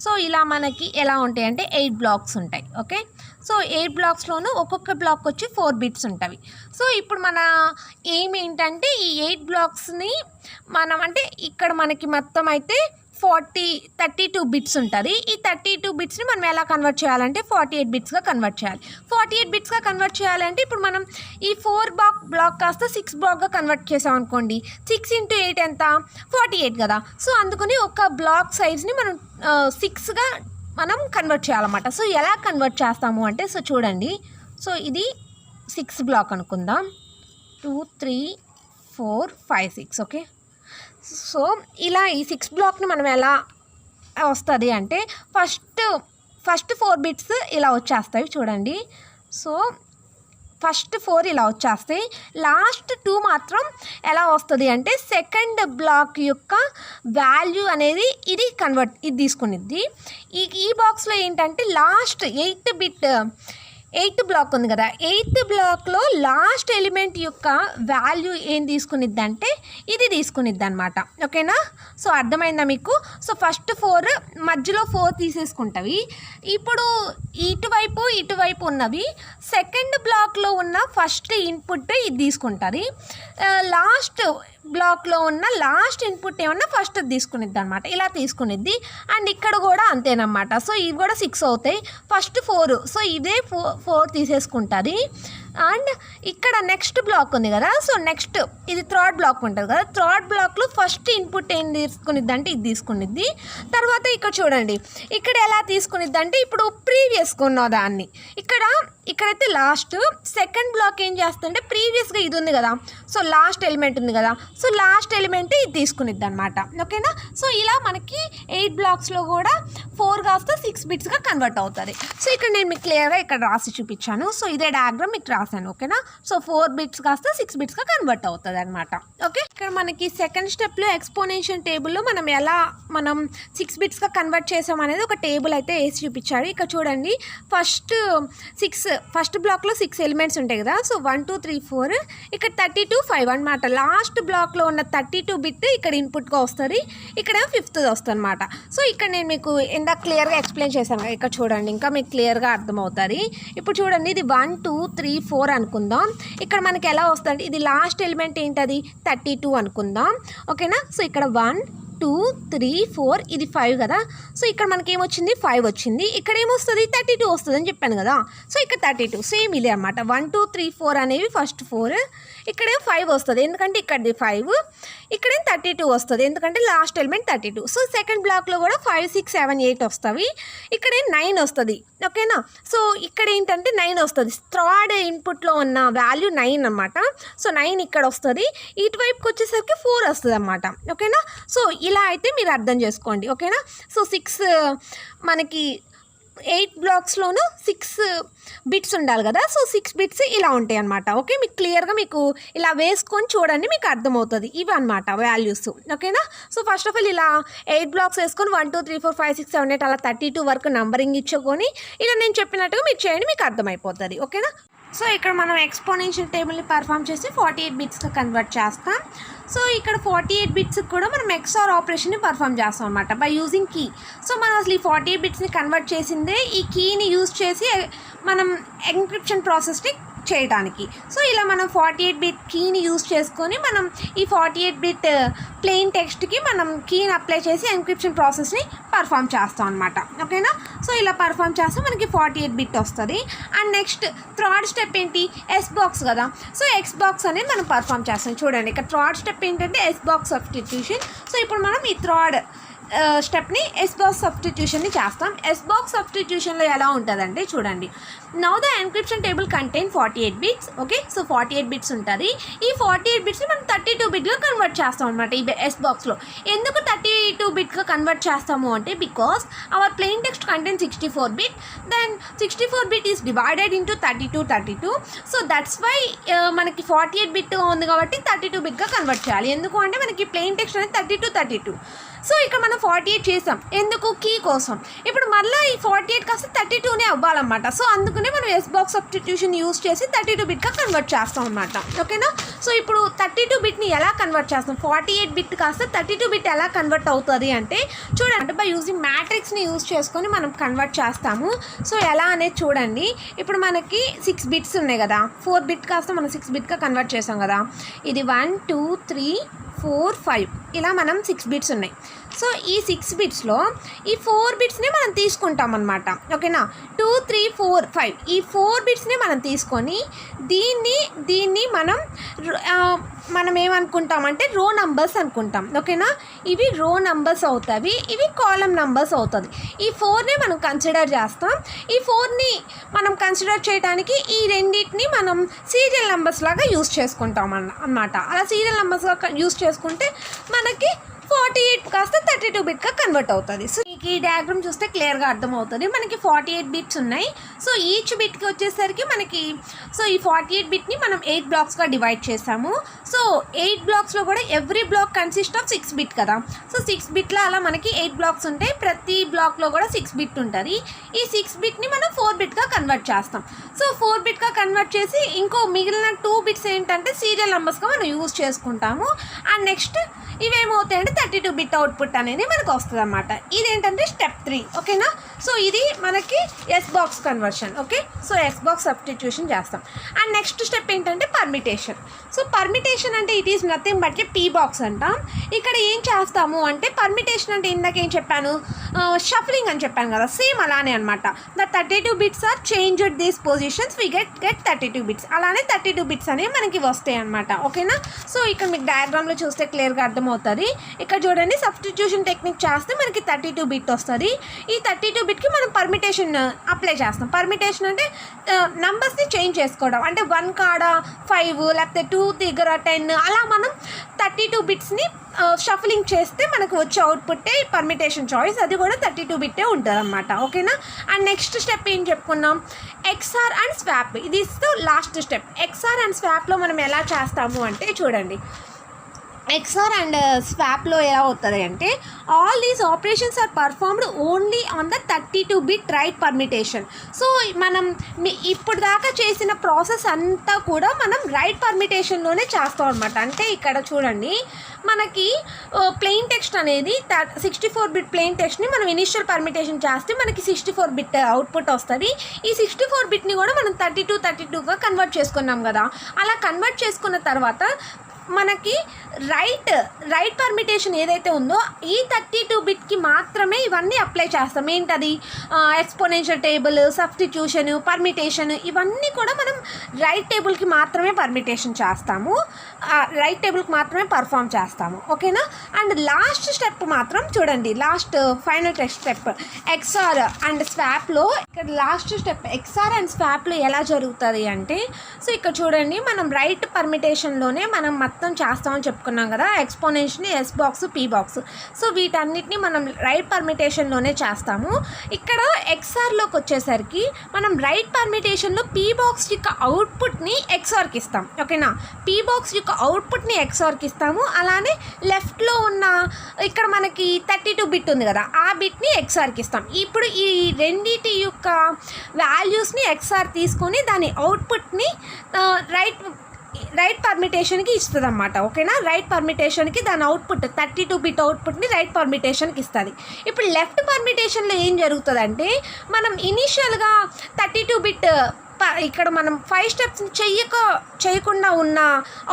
సో ఇలా మనకి ఎలా ఉంటాయి అంటే 8 బ్లాక్స్ ఉంటాయి. ఓకే. సో 8 బ్లాక్స్లోనూ ఒక్కొక్క బ్లాక్ వచ్చి 4 బిట్స్ ఉంటాయి. సో ఇప్పుడు మన ఎయిమ్ ఏంటంటే ఈ 8 బ్లాక్స్ని మనం అంటే ఇక్కడ మనకి మొత్తం అయితే 32 బిట్స్ ఉంటుంది. ఈ 32 బిట్స్ని మనం ఎలా కన్వర్ట్ చేయాలంటే 48 బిట్స్గా కన్వర్ట్ చేయాలి. 48 బిట్స్గా కన్వర్ట్ చేయాలంటే ఇప్పుడు మనం ఈ 4 బ్లాక్ కాస్త 6 బ్లాక్గా కన్వర్ట్ చేసాం అనుకోండి. 6 × 8 ఎంత? 48 కదా. సో అందుకని ఒక బ్లాక్ సైజ్ని మనం 6గా మనం కన్వర్ట్ చేయాలన్నమాట. సో ఎలా కన్వర్ట్ చేస్తాము అంటే, సో చూడండి, సో ఇది 6 బ్లాక్ అనుకుందాం. 2 3 4 5 6. ఓకే. సో ఇలా ఈ 6 బ్లాక్ని మనం ఎలా వస్తుంది అంటే ఫస్ట్ 4 బిట్స్ ఇలా వచ్చేస్తాయి చూడండి. సో ఫస్ట్ 4 ఇలా వచ్చేస్తాయి. లాస్ట్ 2 మాత్రం ఎలా వస్తుంది అంటే సెకండ్ బ్లాక్ యొక్క వాల్యూ అనేది ఇది తీసుకునిద్ది. ఈ బాక్స్లో ఏంటంటే లాస్ట్ 8th బ్లాక్ ఉంది కదా, 8th బ్లాక్లో లాస్ట్ ఎలిమెంట్ యొక్క వాల్యూ ఏం తీసుకునిద్ది అంటే ఇది తీసుకునిద్ది అనమాట. ఓకేనా. సో అర్థమైందా మీకు. సో ఫస్ట్ 4 మధ్యలో 4 తీసేసుకుంటవి. ఇప్పుడు ఇటువైపు ఉన్నవి సెకండ్ బ్లాక్లో ఉన్న ఫస్ట్ ఇన్పుట్ ఇది తీసుకుంటుంది. లాస్ట్ బ్లాక్లో ఉన్న లాస్ట్ ఇన్పుట్ ఏమన్నా ఫస్ట్ తీసుకునిద్ది అనమాట. ఇలా తీసుకునిద్ది. అండ్ ఇక్కడ కూడా అంతేనమాట. సో ఇవి కూడా 6 అవుతాయి. ఫస్ట్ 4, సో ఇదే 4 తీసేసుకుంటుంది. అండ్ ఇక్కడ నెక్స్ట్ బ్లాక్ ఉంది కదా. సో నెక్స్ట్ ఇది 3rd బ్లాక్ ఉంటుంది కదా. 3rd బ్లాక్లో ఫస్ట్ ఇన్పుట్ ఏం తీసుకునిద్ది అంటే ఇది తీసుకునిద్ది. తర్వాత ఇక్కడ చూడండి, ఇక్కడ ఎలా తీసుకునిద్ది అంటే ఇప్పుడు ప్రీవియస్గా ఉన్న దాన్ని ఇక్కడైతే లాస్ట్ సెకండ్ బ్లాక్ ఏం చేస్తుంటే ప్రీవియస్గా ఇది ఉంది కదా. సో లాస్ట్ ఎలిమెంట్ ఉంది కదా. సో లాస్ట్ ఎలిమెంట్ ఇది తీసుకునిద్ది అనమాట. ఓకేనా. సో ఇలా మనకి 8 బ్లాక్స్లో కూడా 4 కాస్త 6 బిట్స్గా కన్వర్ట్ అవుతుంది. సో ఇక్కడ నేను మీకు క్లియర్గా ఇక్కడ రాసి చూపించాను. సో ఇదే డయాగ్రామ్ మీకు రాశాను. ఓకేనా. సో 4 బిట్స్ కాస్త 6 బిట్స్గా కన్వర్ట్ అవుతుంది అనమాట. ఓకే. ఇక్కడ మనకి సెకండ్ స్టెప్లో ఎక్స్పోనెన్షియల్ టేబుల్లో మనం 6 బిట్స్గా కన్వర్ట్ చేసాం అనేది ఒక టేబుల్ అయితే వేసి చూపించాడు. ఇక్కడ చూడండి, ఫస్ట్ బ్లాక్లో 6 ఎలిమెంట్స్ ఉంటాయి కదా. సో 1 2 3 4, ఇక్కడ 32 5 అనమాట. లాస్ట్ బ్లాక్లో ఉన్న 32 బిట్ ఇక్కడ ఇన్పుట్గా వస్తుంది. ఇక్కడ 5th వస్తుంది అనమాట. సో ఇక్కడ నేను మీకు ఇందాక క్లియర్గా ఎక్స్ప్లెయిన్ చేశాను. ఇక్కడ చూడండి, ఇంకా మీకు క్లియర్గా అర్థమవుతుంది. ఇప్పుడు చూడండి, ఇది 1 2 3 4 అనుకుందాం. ఇక్కడ మనకి ఎలా వస్తుంది, ఇది లాస్ట్ ఎలిమెంట్ ఏంటది 32 అనుకుందాం. ఓకేనా. సో ఇక్కడ 1 2 3 4 ఇది 5 కదా. సో ఇక్కడ మనకి ఏమొచ్చింది 5 వచ్చింది. ఇక్కడ ఏమొస్తుంది 32 వస్తుంది అని చెప్పాను కదా. సో ఇక్కడ 32 సేమ్ ఇదే అనమాట. 1 2 3 4 అనేవి ఫస్ట్ 4, ఇక్కడే 5 వస్తుంది ఎందుకంటే ఇక్కడది 5, ఇక్కడే 32 వస్తుంది ఎందుకంటే లాస్ట్ ఎలిమెంట్ 32. సో సెకండ్ బ్లాక్లో కూడా 5 6 7 8 వస్తాయి, ఇక్కడే 9 వస్తుంది. ఓకేనా. సో ఇక్కడ ఏంటంటే 9 వస్తుంది. థర్డ్ ఇన్పుట్లో ఉన్న వాల్యూ 9 అనమాట. సో 9 ఇక్కడ వస్తుంది, ఇటువైపుకి వచ్చేసరికి 4 వస్తుంది అనమాట. ఓకేనా. సో ఇలా అయితే మీరు అర్థం చేసుకోండి. ఓకేనా. సో 6 మనకి 8 బ్లాక్స్లోనూ 6 బిట్స్ ఉండాలి కదా. సో 6 బిట్స్ ఇలా ఉంటాయి అనమాట. ఓకే, మీకు క్లియర్గా మీకు ఇలా వేసుకొని చూడండి, మీకు అర్థమవుతుంది. ఇవి అనమాట వాల్యూస్. ఓకేనా. సో ఫస్ట్ ఆఫ్ ఆల్ ఇలా 8 బ్లాక్స్ వేసుకొని 1 2 3 4 5 6 7 8 అలా 32 వరకు నంబరింగ్ ఇచ్చుకొని ఇలా నేను చెప్పినట్టుగా మీరు చేయండి, మీకు అర్థమైపోతుంది. ఓకేనా. సో ఇక్కడ మనం ఎక్స్పోనెన్షియల్ టేబుల్ని పర్ఫామ్ చేసి 48 బిట్స్గా కన్వర్ట్ చేస్తాం. సో ఇక్కడ 48 బిట్స్కి కూడా మనం XOR ఆపరేషన్ని పర్ఫామ్ చేస్తాం అనమాట బై యూజింగ్ కీ. సో మనం అసలు ఈ 48 బిట్స్ని కన్వర్ట్ చేసిందే ఈ కీని యూజ్ చేసి మనం ఎన్క్రిప్షన్ ప్రాసెస్ని చేయడానికి. సో ఇలా మనం 48 బిట్ కీని యూజ్ చేసుకొని మనం ఈ 48 బిట్ ప్లెయిన్ టెక్స్ట్కి మనం కీని అప్లై చేసి ఎన్క్రిప్షన్ ప్రాసెస్ని పర్ఫామ్ చేస్తాం అనమాట. ఓకేనా. సో ఇలా పర్ఫామ్ చేస్తే మనకి 48 బిట్ వస్తుంది. అండ్ నెక్స్ట్ థర్డ్ స్టెప్ ఏంటి, ఎస్ బాక్స్ కదా. సో ఎక్స్ బాక్స్ అనేది మనం పర్ఫామ్ చేస్తాం. చూడండి ఇక్కడ థర్డ్ స్టెప్ ఏంటంటే ఎస్ బాక్స్ సబ్స్టిట్యూషన్. సో ఇప్పుడు మనం ఈ థర్డ్ స్టెప్ని ఎస్ బాక్స్ సబ్స్టిట్యూషన్ని చేస్తాం. ఎస్ బాక్స్ సబ్స్టిట్యూషన్లో ఎలా ఉంటుందంటే చూడండి, now the encryption table contain 48 bits. Okay. So 48 bits ఉంటుంది. ఈ 48 బిట్స్ని మనం 32 బిట్గా కన్వర్ట్ చేస్తాం అనమాట ఈ ఎస్ బాక్స్లో. ఎందుకు 32 బిట్గా కన్వర్ట్ చేస్తాము అంటే because our plain text contain 64 bit, then 64 bit is divided into 32. So that's why మనకి 48 బిట్గా ఉంది కాబట్టి 32 బిట్గా కన్వర్ట్ చేయాలి. ఎందుకు అంటే మనకి ప్లెయిన్ టెక్స్ట్ అనేది 32. సో ఇక్కడ మనం 48 చేసాం ఎందుకు, కీ కోసం. ఇప్పుడు మళ్ళీ ఈ 48 కాస్త 32నే అవ్వాలన్నమాట. సో అందుకనే మనం ఎస్ బాక్స్ సబ్స్టిట్యూషన్ యూజ్ చేసి 32 బిట్గా కన్వర్ట్ చేస్తాం అనమాట. ఓకేనా. సో ఇప్పుడు 32 బిట్ని ఎలా కన్వర్ట్ చేస్తాం, 48 బిట్ కాస్త 32 బిట్ ఎలా కన్వర్ట్ అవుతుంది అంటే చూడండి, బై యూజింగ్ మ్యాట్రిక్స్ని యూజ్ చేసుకొని మనం కన్వర్ట్ చేస్తాము. సో ఎలా అనేది చూడండి, ఇప్పుడు మనకి 6 బిట్స్ ఉన్నాయి కదా, 4 బిట్ కాస్త మనం 6 బిట్గా కన్వర్ట్ చేసాం కదా. ఇది 1 2 3 4 5 ఇలా మనం 6 బిట్స్ ఉన్నాయి. సో ఈ 6 బిట్స్లో ఈ 4 బిట్స్ని మనం తీసుకుంటాం అనమాట. ఓకేనా. 2 3 4 5 ఈ 4 బిట్స్ని మనం తీసుకొని దీన్ని మనం ఏమనుకుంటామంటే రో నంబర్స్ అనుకుంటాం. ఓకేనా. ఇవి రో నంబర్స్ అవుతాయి, ఇవి కాలం నంబర్స్ అవుతుంది. ఈ 4ని మనం కన్సిడర్ చేస్తాం. ఈ 4ని మనం కన్సిడర్ చేయడానికి ఈ రెండింటిని మనం సీరియల్ నెంబర్స్ లాగా యూజ్ చేసుకుంటాం అన్నమాట. అలా సీరియల్ నెంబర్స్గా యూజ్ చేసుకుంటే మనకి 48 కాస్త 32 బిట్గా కన్వర్ట్ అవుతుంది. సో ఈ డయాగ్రామ్ చూస్తే క్లియర్గా అర్థమవుతుంది. మనకి 48 బిట్స్ ఉన్నాయి. సో ఈచ్ బిట్కి వచ్చేసరికి మనకి ఈ 48 బిట్ని మనం 8 బ్లాక్స్గా డివైడ్ చేసాము. సో 8 బ్లాక్స్లో కూడా every block consist of 6 bit కదా. సో 6 బిట్లో అలా మనకి 8 బ్లాక్స్ ఉంటాయి, ప్రతి బ్లాక్లో కూడా 6 బిట్ ఉంటుంది. ఈ 6 బిట్ని మనం 4 బిట్గా కన్వర్ట్ చేస్తాం. సో 4 బిట్గా కన్వర్ట్ చేసి ఇంకో మిగిలిన 2 బిట్స్ ఏంటంటే సీరియల్ నెంబర్స్గా మనం యూజ్ చేసుకుంటాము. అండ్ నెక్స్ట్ ఇవేమవుతాయంటే 32 బిట్ అవుట్పుట్ అనేది మనకు వస్తుంది అన్నమాట. ఇదేంటంటే స్టెప్ 3. ఓకేనా. సో ఇది మనకి S box conversion. Okay. So S box substitution చేస్తాం. అండ్ నెక్స్ట్ స్టెప్ ఏంటంటే పర్మిటేషన్. సో పర్మిటేషన్ అంటే it is nothing but P box అంటాం. ఇక్కడ ఏం చేస్తాము అంటే పర్మిటేషన్ అంటే ఇందాక ఏం చెప్పాను, షఫలింగ్ అని చెప్పాను కదా, సేమ్ అలానే అనమాట. The 32 bits are changed these positions we get 32 bits. అలానే 32 బిట్స్ అనేవి మనకి వస్తాయి అనమాట. ఓకేనా. సో ఇక్కడ మీకు డయాగ్రామ్లో చూస్తే క్లియర్గా అర్థమవుతుంది. ఇక్కడ చూడండి, సబ్స్టిట్యూషన్ టెక్నిక్ చేస్తే మనకి 32 బిట్ వస్తుంది. ఈ 32 బిట్కి మనం పర్మిటేషన్ అప్లై చేస్తాం. పర్మిటేషన్ అంటే నంబర్స్ని చేంజ్ చేసుకోవడం, అంటే 1 కాడ 5 లేకపోతే 2 దగ్గర 10 అలా మనం 32 బిట్స్ని షఫలింగ్ చేస్తే మనకు వచ్చే అవుట్పుట్టే పర్మిటేషన్ చాయిస్. అది కూడా 32 బిట్టే ఉంటుంది అన్నమాట. ఓకేనా. అండ్ నెక్స్ట్ స్టెప్ ఏం చెప్పుకున్నాం, ఎక్స్ఆర్ అండ్ స్వాప్. ఇది లాస్ట్ స్టెప్. ఎక్స్ఆర్ అండ్ స్వాప్లో మనం ఎలా చేస్తాము అంటే చూడండి, ఎక్స్ఆర్ అండ్ స్వాప్లో ఎలా అవుతుంది అంటే all these operations are performed only on the 32 bit right permutation. So మనం ఇప్పుడు దాకా చేసిన ప్రాసెస్ అంతా కూడా మనం రైట్ పర్మిటేషన్లోనే చేస్తాం అనమాట. అంటే ఇక్కడ చూడండి, మనకి ప్లెయిన్ టెక్స్ట్ అనేది 64 బిట్ ప్లెయిన్ టెక్స్ట్ని మనం ఇనిషియల్ పర్మిటేషన్ చేస్తే మనకి 64 బిట్ అవుట్పుట్ వస్తుంది. ఈ 64 బిట్ని కూడా మనం 32గా కన్వర్ట్ చేసుకున్నాం కదా. అలా కన్వర్ట్ చేసుకున్న తర్వాత మనకి రైట్ పర్మిటేషన్ ఏదైతే ఉందో ఈ 32 బిట్కి మాత్రమే ఇవన్నీ అప్లై చేస్తాం. ఏంటది? ఎక్స్పోనెన్షియల్ టేబుల్, సబ్స్టిట్యూషన్, పర్మిటేషన్, ఇవన్నీ కూడా మనం రైట్ టేబుల్కి మాత్రమే పర్మిటేషన్ చేస్తాము, రైట్ టేబుల్కి మాత్రమే పర్ఫామ్ చేస్తాము. ఓకేనా? అండ్ లాస్ట్ స్టెప్ మాత్రం చూడండి, last final step XR and స్వాప్లో. ఇక్కడ లాస్ట్ స్టెప్ ఎక్స్ఆర్ అండ్ స్వాప్లో ఎలా జరుగుతుంది అంటే, సో ఇక్కడ చూడండి, మనం రైట్ పర్మిటేషన్లోనే మనం మొత్తం చేస్తామని చెప్పుకున్నాం కదా, exponential, S box, P box. So వీటన్నిటిని మనం రైట్ పర్మిటేషన్లోనే చేస్తాము. ఇక్కడ ఎక్స్ఆర్లోకి వచ్చేసరికి మనం రైట్ పర్మిటేషన్లో పీ బాక్స్ యొక్క అవుట్పుట్ని ఎక్స్ఆర్కి ఇస్తాం. ఓకేనా? పీ బాక్స్ యొక్క అవుట్పుట్ని ఎక్స్ఆర్కి ఇస్తాము. అలానే లెఫ్ట్లో ఉన్న ఇక్కడ మనకి 32 బిట్ ఉంది కదా, ఆ బిట్ని ఎక్స్ఆర్కి ఇస్తాం. ఇప్పుడు ఈ రెండిటి యొక్క వాల్యూస్ని ఎక్స్ఆర్ తీసుకొని దాని అవుట్పుట్ని రైట్ పర్మిటేషన్కి ఇస్తుంది అన్నమాట. ఓకేనా? రైట్ పర్మిటేషన్కి దాని అవుట్పుట్ 32 బిట్ అవుట్పుట్ని రైట్ పర్మిటేషన్కి ఇస్తుంది. ఇప్పుడు లెఫ్ట్ పర్మిటేషన్లో ఏం జరుగుతుందంటే, మనం ఇనీషియల్గా 32 బిట్ ఇక్కడ మనం 5 స్టెప్స్ చేయకుండా ఉన్న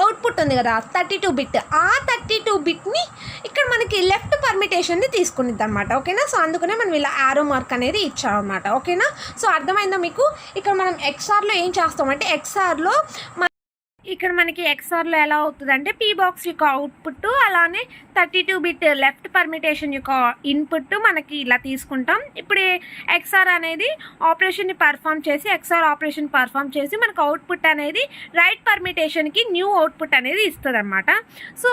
అవుట్పుట్ ఉంది కదా 32 బిట్, ఆ 32 బిట్ని ఇక్కడ మనకి లెఫ్ట్ పర్మిటేషన్ని తీసుకునిద్ది అనమాట. ఓకేనా? సో అందుకనే మనం ఇలా యారో మార్క్ అనేది ఇచ్చామన్నమాట. ఓకేనా? సో అర్థమైందా మీకు? ఇక్కడ మనం ఎక్స్ఆర్లో ఏం చేస్తామంటే, ఎక్స్ఆర్లో ఇక్కడ మనకి ఎక్స్ఆర్లో ఎలా అవుతుంది అంటే, పీ బాక్స్ యొక్క అవుట్పుట్ అలానే 32 బిట్ లెఫ్ట్ పర్మిటేషన్ యొక్క ఇన్పుట్ మనకి ఇలా తీసుకుంటాం. ఇప్పుడు ఎక్స్ఆర్ అనేది ఆపరేషన్ని పర్ఫామ్ చేసి, ఎక్స్ఆర్ ఆపరేషన్ పర్ఫామ్ చేసి మనకు అవుట్పుట్ అనేది రైట్ పర్మిటేషన్కి న్యూ అవుట్పుట్ అనేది ఇస్తుంది అనమాట. సో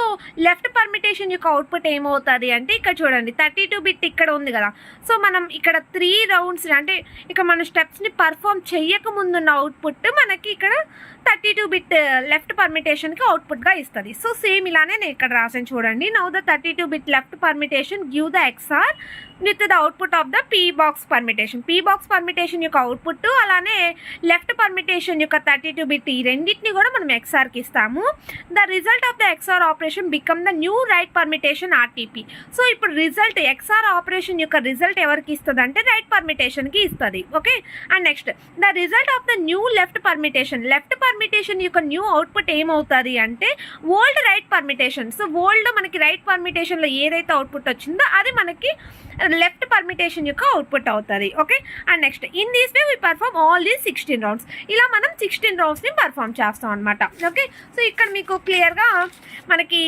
లెఫ్ట్ పర్మిటేషన్ యొక్క అవుట్పుట్ ఏమవుతుంది అంటే, ఇక్కడ చూడండి 32 బిట్ ఇక్కడ ఉంది కదా, సో మనం ఇక్కడ 3 రౌండ్స్ అంటే ఇక్కడ మన స్టెప్స్ని పర్ఫామ్ చెయ్యక ముందున్న అవుట్పుట్ మనకి ఇక్కడ 32 బిట్ లెఫ్ట్ పర్మిటేషన్కి అవుట్పుట్గా ఇస్తుంది. సో సేమ్ ఇలానే నేను ఇక్కడ రాసాను చూడండి. Now the 32 bit left permutation give the XR with the output of the P box permutation. P box permutation యొక్క అవుట్పుట్ అలానే లెఫ్ట్ పర్మిటేషన్ యొక్క 32 బిట్, ఈ రెండింటిని కూడా మనం ఎక్స్ఆర్కి ఇస్తాము. The result of the XR operation become the new right permutation RTP. So ఇప్పుడు రిజల్ట్ ఎక్స్ఆర్ ఆపరేషన్ యొక్క రిజల్ట్ ఎవరికి ఇస్తుంది అంటే రైట్ పర్మిటేషన్కి ఇస్తుంది. Okay? And next the result of the new left permutation యొక్క న్యూ అవుట్పుట్ ఏమవుతుంది అంటే old right permutation. So old మనకి రైట్ పర్మిటేషన్లో ఏదైతే అవుట్పుట్ వచ్చిందో అది మనకి లెఫ్ట్ పర్మిటేషన్ యొక్క అవుట్పుట్ అవుతుంది. Okay? And next in these way we perform all these 16 rounds. ఇలా మనం 16 రౌండ్స్ని పర్ఫామ్ చేస్తాం అనమాట. ఓకే? సో ఇక్కడ మీకు క్లియర్గా మనకి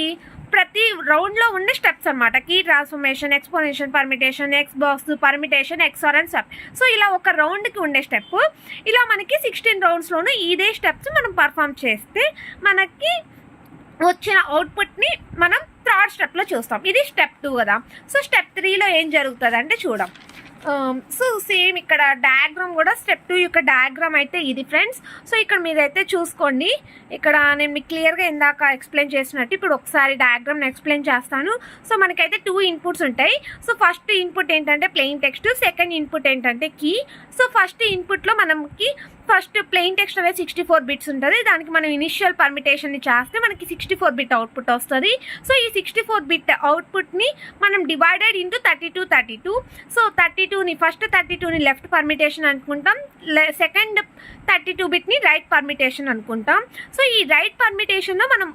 ప్రతి రౌండ్లో ఉండే స్టెప్స్ అనమాట. Key transformation, exponential permutation, S box permutation, XOR and swap. So ఇలా ఒక రౌండ్కి ఉండే స్టెప్, ఇలా మనకి 16 రౌండ్స్లోనూ ఇదే స్టెప్స్ మనం పర్ఫామ్ చేస్తే మనకి వచ్చిన అవుట్పుట్ని మనం థర్డ్ స్టెప్లో చూస్తాం. ఇది స్టెప్ 2 కదా. సో స్టెప్ 3లో ఏం జరుగుతుంది అంటే చూద్దాం. సో సేమ్ ఇక్కడ డయాగ్రామ్ కూడా స్టెప్ 2 యొక్క డయాగ్రామ్ అయితే ఇది ఫ్రెండ్స్. సో ఇక్కడ మీరైతే చూసుకోండి, ఇక్కడ నేను మీకు క్లియర్గా ఇందాక ఎక్స్ప్లెయిన్ చేసినట్టు ఇప్పుడు ఒకసారి డయాగ్రామ్ని ఎక్స్ప్లెయిన్ చేస్తాను. సో మనకైతే 2 ఇన్పుట్స్ ఉంటాయి. సో ఫస్ట్ ఇన్పుట్ ఏంటంటే ప్లెయిన్ టెక్స్ట్, సెకండ్ ఇన్పుట్ ఏంటంటే కీ. సో ఫస్ట్ ఇన్పుట్లో మనకి ఫస్ట్ ప్లెయిన్ టెక్స్ట్ అనేది 64 బిట్స్ ఉంటుంది. దానికి మనం ఇనిషియల్ పర్మిటేషన్ని చేస్తే మనకి 64 బిట్ అవుట్పుట్ వస్తుంది. సో ఈ 64 బిట్ అవుట్పుట్ని మనం డివైడెడ్ ఇంటూ 32. సో 32ని ఫస్ట్ 32ని లెఫ్ట్ పర్మిటేషన్ అనుకుంటాం, సెకండ్ 32 బిట్ని రైట్ పర్మిటేషన్ అనుకుంటాం. సో ఈ రైట్ పర్మిటేషన్లో మనం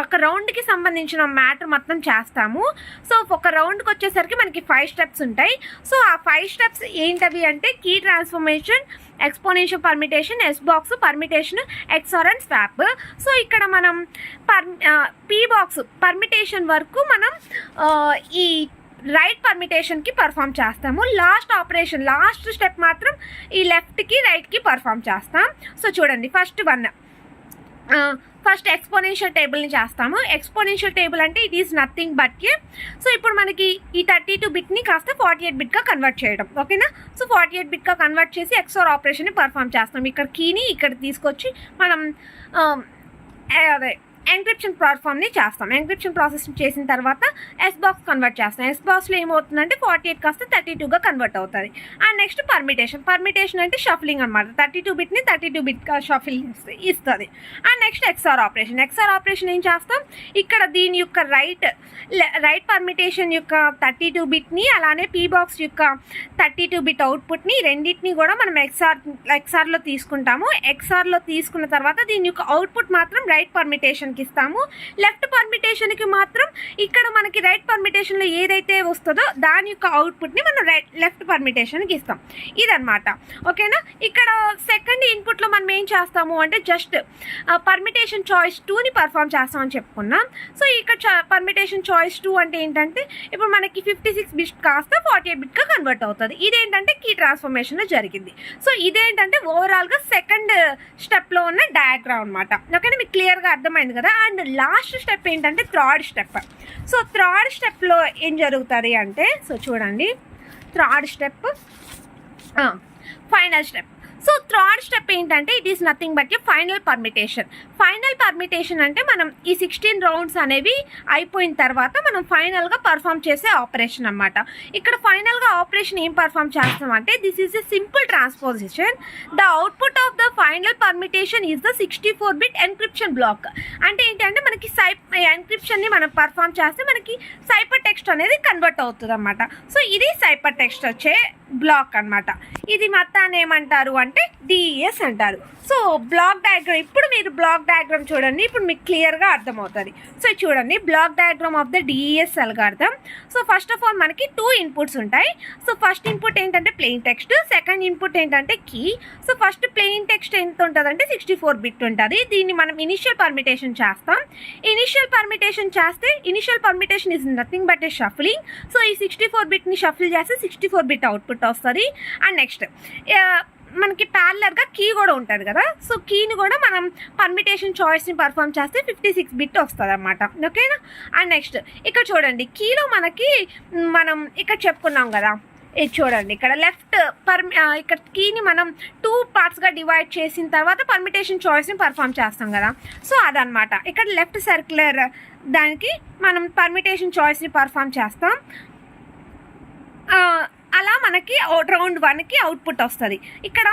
ఒక రౌండ్కి సంబంధించిన మ్యాటర్ మొత్తం చేస్తాము. సో ఒక రౌండ్కి వచ్చేసరికి మనకి 5 స్టెప్స్ ఉంటాయి. సో ఆ 5 స్టెప్స్ ఏంటవి అంటే key transformation, exponential permutation, S box permutation, XOR and swap. So ఇక్కడ మనం పీ బాక్స్ పర్మిటేషన్ వరకు మనం ఈ రైట్ పర్మిటేషన్కి పర్ఫామ్ చేస్తాము. లాస్ట్ స్టెప్ మాత్రం ఈ లెఫ్ట్కి రైట్కి పర్ఫామ్ చేస్తాం. సో చూడండి, ఫస్ట్ ఎక్స్పోనెన్షియల్ టేబుల్ని చేస్తాము. ఎక్స్పోనెన్షియల్ టేబుల్ అంటే it is nothing but so ఇప్పుడు మనకి ఈ 32 బిట్ని కాస్త 48 బిట్గా కన్వర్ట్ చేయడం. ఓకేనా? సో 48 బిట్గా కన్వర్ట్ చేసి ఎక్స్ఆర్ ఆపరేషన్ని పర్ఫామ్ చేస్తాం. ఇక్కడ కీని ఇక్కడ తీసుకొచ్చి మనం అదే ఎన్క్రిప్షన్ ప్లాట్ఫామ్ని చేస్తాం. ఎన్క్రిప్షన్ ప్రాసెస్ చేసిన తర్వాత ఎస్ బాక్స్ కన్వర్ట్ చేస్తాం. ఎస్ బాక్స్లో ఏమవుతుందంటే 48 కాస్త 32గా కన్వర్ట్ అవుతుంది. అండ్ నెక్స్ట్ పర్మిటేషన్ అంటే షఫలింగ్ అనమాట. 32 బిట్ని 32 బిట్గా షఫలింగ్ ఇస్తుంది. అండ్ నెక్స్ట్ ఎక్స్ఆర్ ఆపరేషన్ ఏం చేస్తాం, ఇక్కడ దీని యొక్క రైట్ పర్మిటేషన్ యొక్క 32 బిట్ని అలానే పీ బాక్స్ యొక్క 32 బిట్ అవుట్పుట్ని రెండింటిని కూడా మనం ఎక్స్ఆర్లో తీసుకుంటాము. ఎక్స్ఆర్లో తీసుకున్న తర్వాత దీని యొక్క అవుట్పుట్ మాత్రం రైట్ పర్మిటేషన్ పర్మిటేషన్కి ఇస్తాము. లెఫ్ట్ పర్మిటేషన్కి మాత్రం ఇక్కడ మనకి రైట్ పర్మిటేషన్లో ఏదైతే వస్తుందో దాని యొక్క అవుట్పుట్ని మనం లెఫ్ట్ పర్మిటేషన్కి ఇస్తాం. ఇదనమాట. ఓకేనా. ఇక్కడ సెకండ్ ఇన్పుట్లో మనం ఏం చేస్తాము అంటే జస్ట్ పర్మిటేషన్ చాయిస్ 2ని పర్ఫామ్ చేస్తామని చెప్పుకున్నాం. సో ఇక్కడ పర్మిటేషన్ చాయిస్ 2 అంటే ఏంటంటే ఇప్పుడు మనకి 56 బిట్ కాస్త 48 బిట్గా కన్వర్ట్ అవుతుంది. ఇదేంటంటే కీ ట్రాన్స్ఫర్మేషన్లో జరిగింది. సో ఇదేంటంటే ఓవరాల్గా సెకండ్ స్టెప్లో ఉన్న డయాగ్రామ్ అనమాట. ఓకేనా, మీకు క్లియర్గా అర్థమైంది కదా. అండ్ లాస్ట్ స్టెప్ ఏంటంటే థర్డ్ స్టెప్. సో థర్డ్ స్టెప్లో ఏం జరుగుతుంది అంటే, సో చూడండి, third step final step. So third step ఏంటంటే it is nothing but a final permutation. Final permutation అంటే మనం ఈ 16 రౌండ్స్ అనేవి అయిపోయిన తర్వాత మనం ఫైనల్గా పర్ఫామ్ చేసే ఆపరేషన్ అనమాట. ఇక్కడ ఫైనల్గా ఆపరేషన్ ఏం పర్ఫామ్ చేస్తామంటే this is a simple transposition. The output of the final permutation is the 64 bit encryption block. అంటే ఏంటంటే మనకి ఎన్క్రిప్షన్ని మనం పర్ఫామ్ చేస్తే మనకి సైపర్ టెక్స్ట్ అనేది కన్వర్ట్ అవుతుంది అనమాట. సో ఇది సైపర్ టెక్స్ట్ వచ్చే బ్లాక్ అనమాట. ఇది మొత్తాన్ని ఏమంటారు అంటే డిఈఎస్ అంటారు. సో బ్లాక్ డయాగ్రామ్, ఇప్పుడు మీరు బ్లాక్ డయాగ్రామ్ చూడండి, ఇప్పుడు మీకు క్లియర్గా అర్థమవుతుంది. సో చూడండి, block diagram of the DES algorithm. So first of all మనకి 2 ఇన్పుట్స్ ఉంటాయి. సో ఫస్ట్ ఇన్పుట్ ఏంటంటే ప్లెయిన్ టెక్స్ట్, సెకండ్ ఇన్పుట్ ఏంటంటే key. So first plain text ఎంత ఉంటుంది అంటే 64 బిట్ ఉంటుంది. దీన్ని మనం ఇనిషియల్ పర్మిటేషన్ చేస్తాం. ఇనిషియల్ పర్మిటేషన్ చేస్తే initial permutation is nothing but a shuffling. So ఈ 64 బిట్ని షఫిల్ చేస్తే 64 బిట్ అవుట్పుట్ వస్తుంది. అండ్ నెక్స్ట్ మనకి ప్యారలర్గా కీ కూడా ఉంటుంది కదా. సో కీని కూడా మనం పర్మిటేషన్ చాయిస్ని పర్ఫామ్ చేస్తే 56 బిట్ వస్తుంది అనమాట. ఓకేనా. అండ్ నెక్స్ట్ ఇక్కడ చూడండి, కీలో మనకి మనం ఇక్కడ చెప్పుకున్నాం కదా, ఇది చూడండి, ఇక్కడ లెఫ్ట్ ఇక్కడ కీని మనం 2 పార్ట్స్గా డివైడ్ చేసిన తర్వాత పర్మిటేషన్ చాయిస్ని పర్ఫామ్ చేస్తాం కదా. సో అదనమాట. ఇక్కడ లెఫ్ట్ సర్క్యులర్ దానికి మనం పర్మిటేషన్ చాయిస్ని పర్ఫామ్ చేస్తాం. అలా మనకి రౌండ్ 1కి అవుట్పుట్ వస్తుంది. ఇక్కడ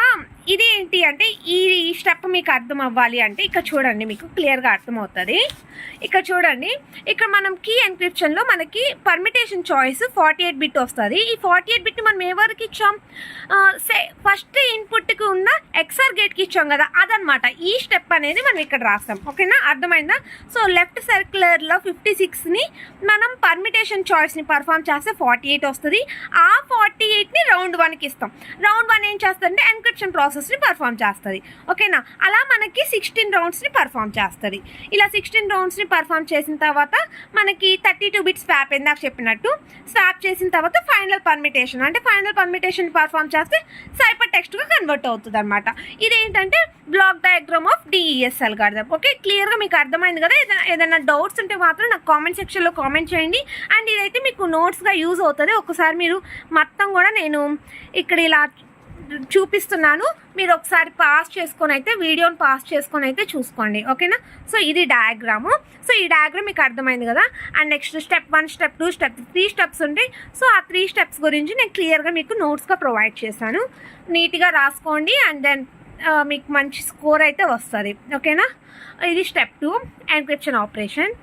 ఇది ఏంటి అంటే ఈ స్టెప్ మీకు అర్థం అవ్వాలి అంటే ఇక్కడ చూడండి, మీకు క్లియర్గా అర్థమవుతుంది. ఇక్కడ చూడండి, ఇక్కడ మనం కీ ఎన్క్రిప్షన్లో మనకి పర్మిటేషన్ చాయిస్ 48 బిట్ వస్తుంది. ఈ 48 బిట్ని మనం ఎవరికి ఇచ్చాం, ఫస్ట్ ఇన్పుట్కి ఉన్న ఎక్స్ఆర్ గేట్కి ఇచ్చాం కదా, అదనమాట. ఈ స్టెప్ అనేది మనం ఇక్కడ రాస్తాం. ఓకేనా, అర్థమైందా. సో లెఫ్ట్ సర్క్యులర్లో 56ని మనం పర్మిటేషన్ చాయిస్ని పర్ఫామ్ చేస్తే 48 వస్తుంది. ఆ 48ని రౌండ్ 1కి ఇస్తాం. రౌండ్ 1 ఏం చేస్తుందంటే ఎన్క్రిప్షన్ ప్రాసెస్ని పర్ఫామ్ చేస్తుంది. ఓకేనా, అలా మనకి 16 రౌండ్స్ని పర్ఫామ్ చేస్తుంది. ఇలా 16 రౌండ్స్ని పర్ఫామ్ చేసిన తర్వాత మనకి 32 బిట్ స్వాప్, ఇందాక చెప్పినట్టు స్వాప్ చేసిన తర్వాత ఫైనల్ పర్మిటేషన్, అంటే ఫైనల్ పర్మిటేషన్ పర్ఫామ్ చేస్తే సైపర్ టెక్స్ట్గా కన్వర్ట్ అవుతుంది అనమాట. ఇదేంటంటే black diagram of DES algorithm. Okay, క్లియర్గా మీకు అర్థమైంది కదా. ఏదైనా డౌట్స్ ఉంటే మాత్రం నాకు కామెంట్ సెక్షన్లో కామెంట్ చేయండి. అండ్ ఇదైతే మీకు నోట్స్గా యూజ్ అవుతుంది. ఒకసారి మీరు మొత్తం కూడా నేను ఇక్కడ ఇలా చూపిస్తున్నాను, మీరు ఒకసారి పాస్ చేసుకొని అయితే వీడియోని పాస్ చేసుకొని అయితే చూసుకోండి. ఓకేనా. సో ఇది డయాగ్రాము. సో ఈ డయాగ్రామ్ మీకు అర్థమైంది కదా. And next step 1, step 2, step 3 steps ఉంటాయి. సో ఆ 3 స్టెప్స్ గురించి నేను క్లియర్గా మీకు నోట్స్గా ప్రొవైడ్ చేశాను. నీట్గా రాసుకోండి. అండ్ దెన్ మీకు మంచి స్కోర్ అయితే వస్తుంది. ఓకేనా. ఇది స్టెప్ 2 ఎన్క్రిప్షన్ ఆపరేషన్.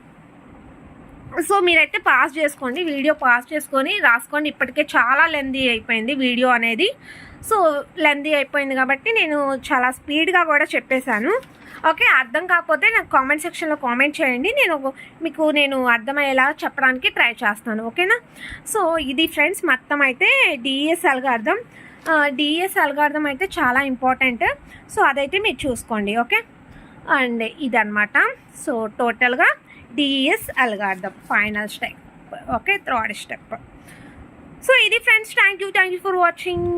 సో మీరైతే పాస్ చేసుకోండి, వీడియో పాస్ చేసుకొని రాసుకోండి. ఇప్పటికే చాలా లెందీ అయిపోయింది వీడియో అనేది. సో లెందీ అయిపోయింది కాబట్టి నేను చాలా స్పీడ్గా కూడా చెప్పేశాను. ఓకే, అర్థం కాకపోతే నాకు కామెంట్ సెక్షన్లో కామెంట్ చేయండి, నేను అర్థమయ్యేలా చెప్పడానికి ట్రై చేస్తాను. ఓకేనా. సో ఇది ఫ్రెండ్స్ మొత్తం అయితే డిఈఎస్ అల్గారిథం అయితే చాలా ఇంపార్టెంట్. సో అదైతే మీరు చూసుకోండి. ఓకే. అండ్ ఇదన్నమాట. సో టోటల్గా DES algorithm final step. Okay, third step. So ఇది friends, thank you for watching.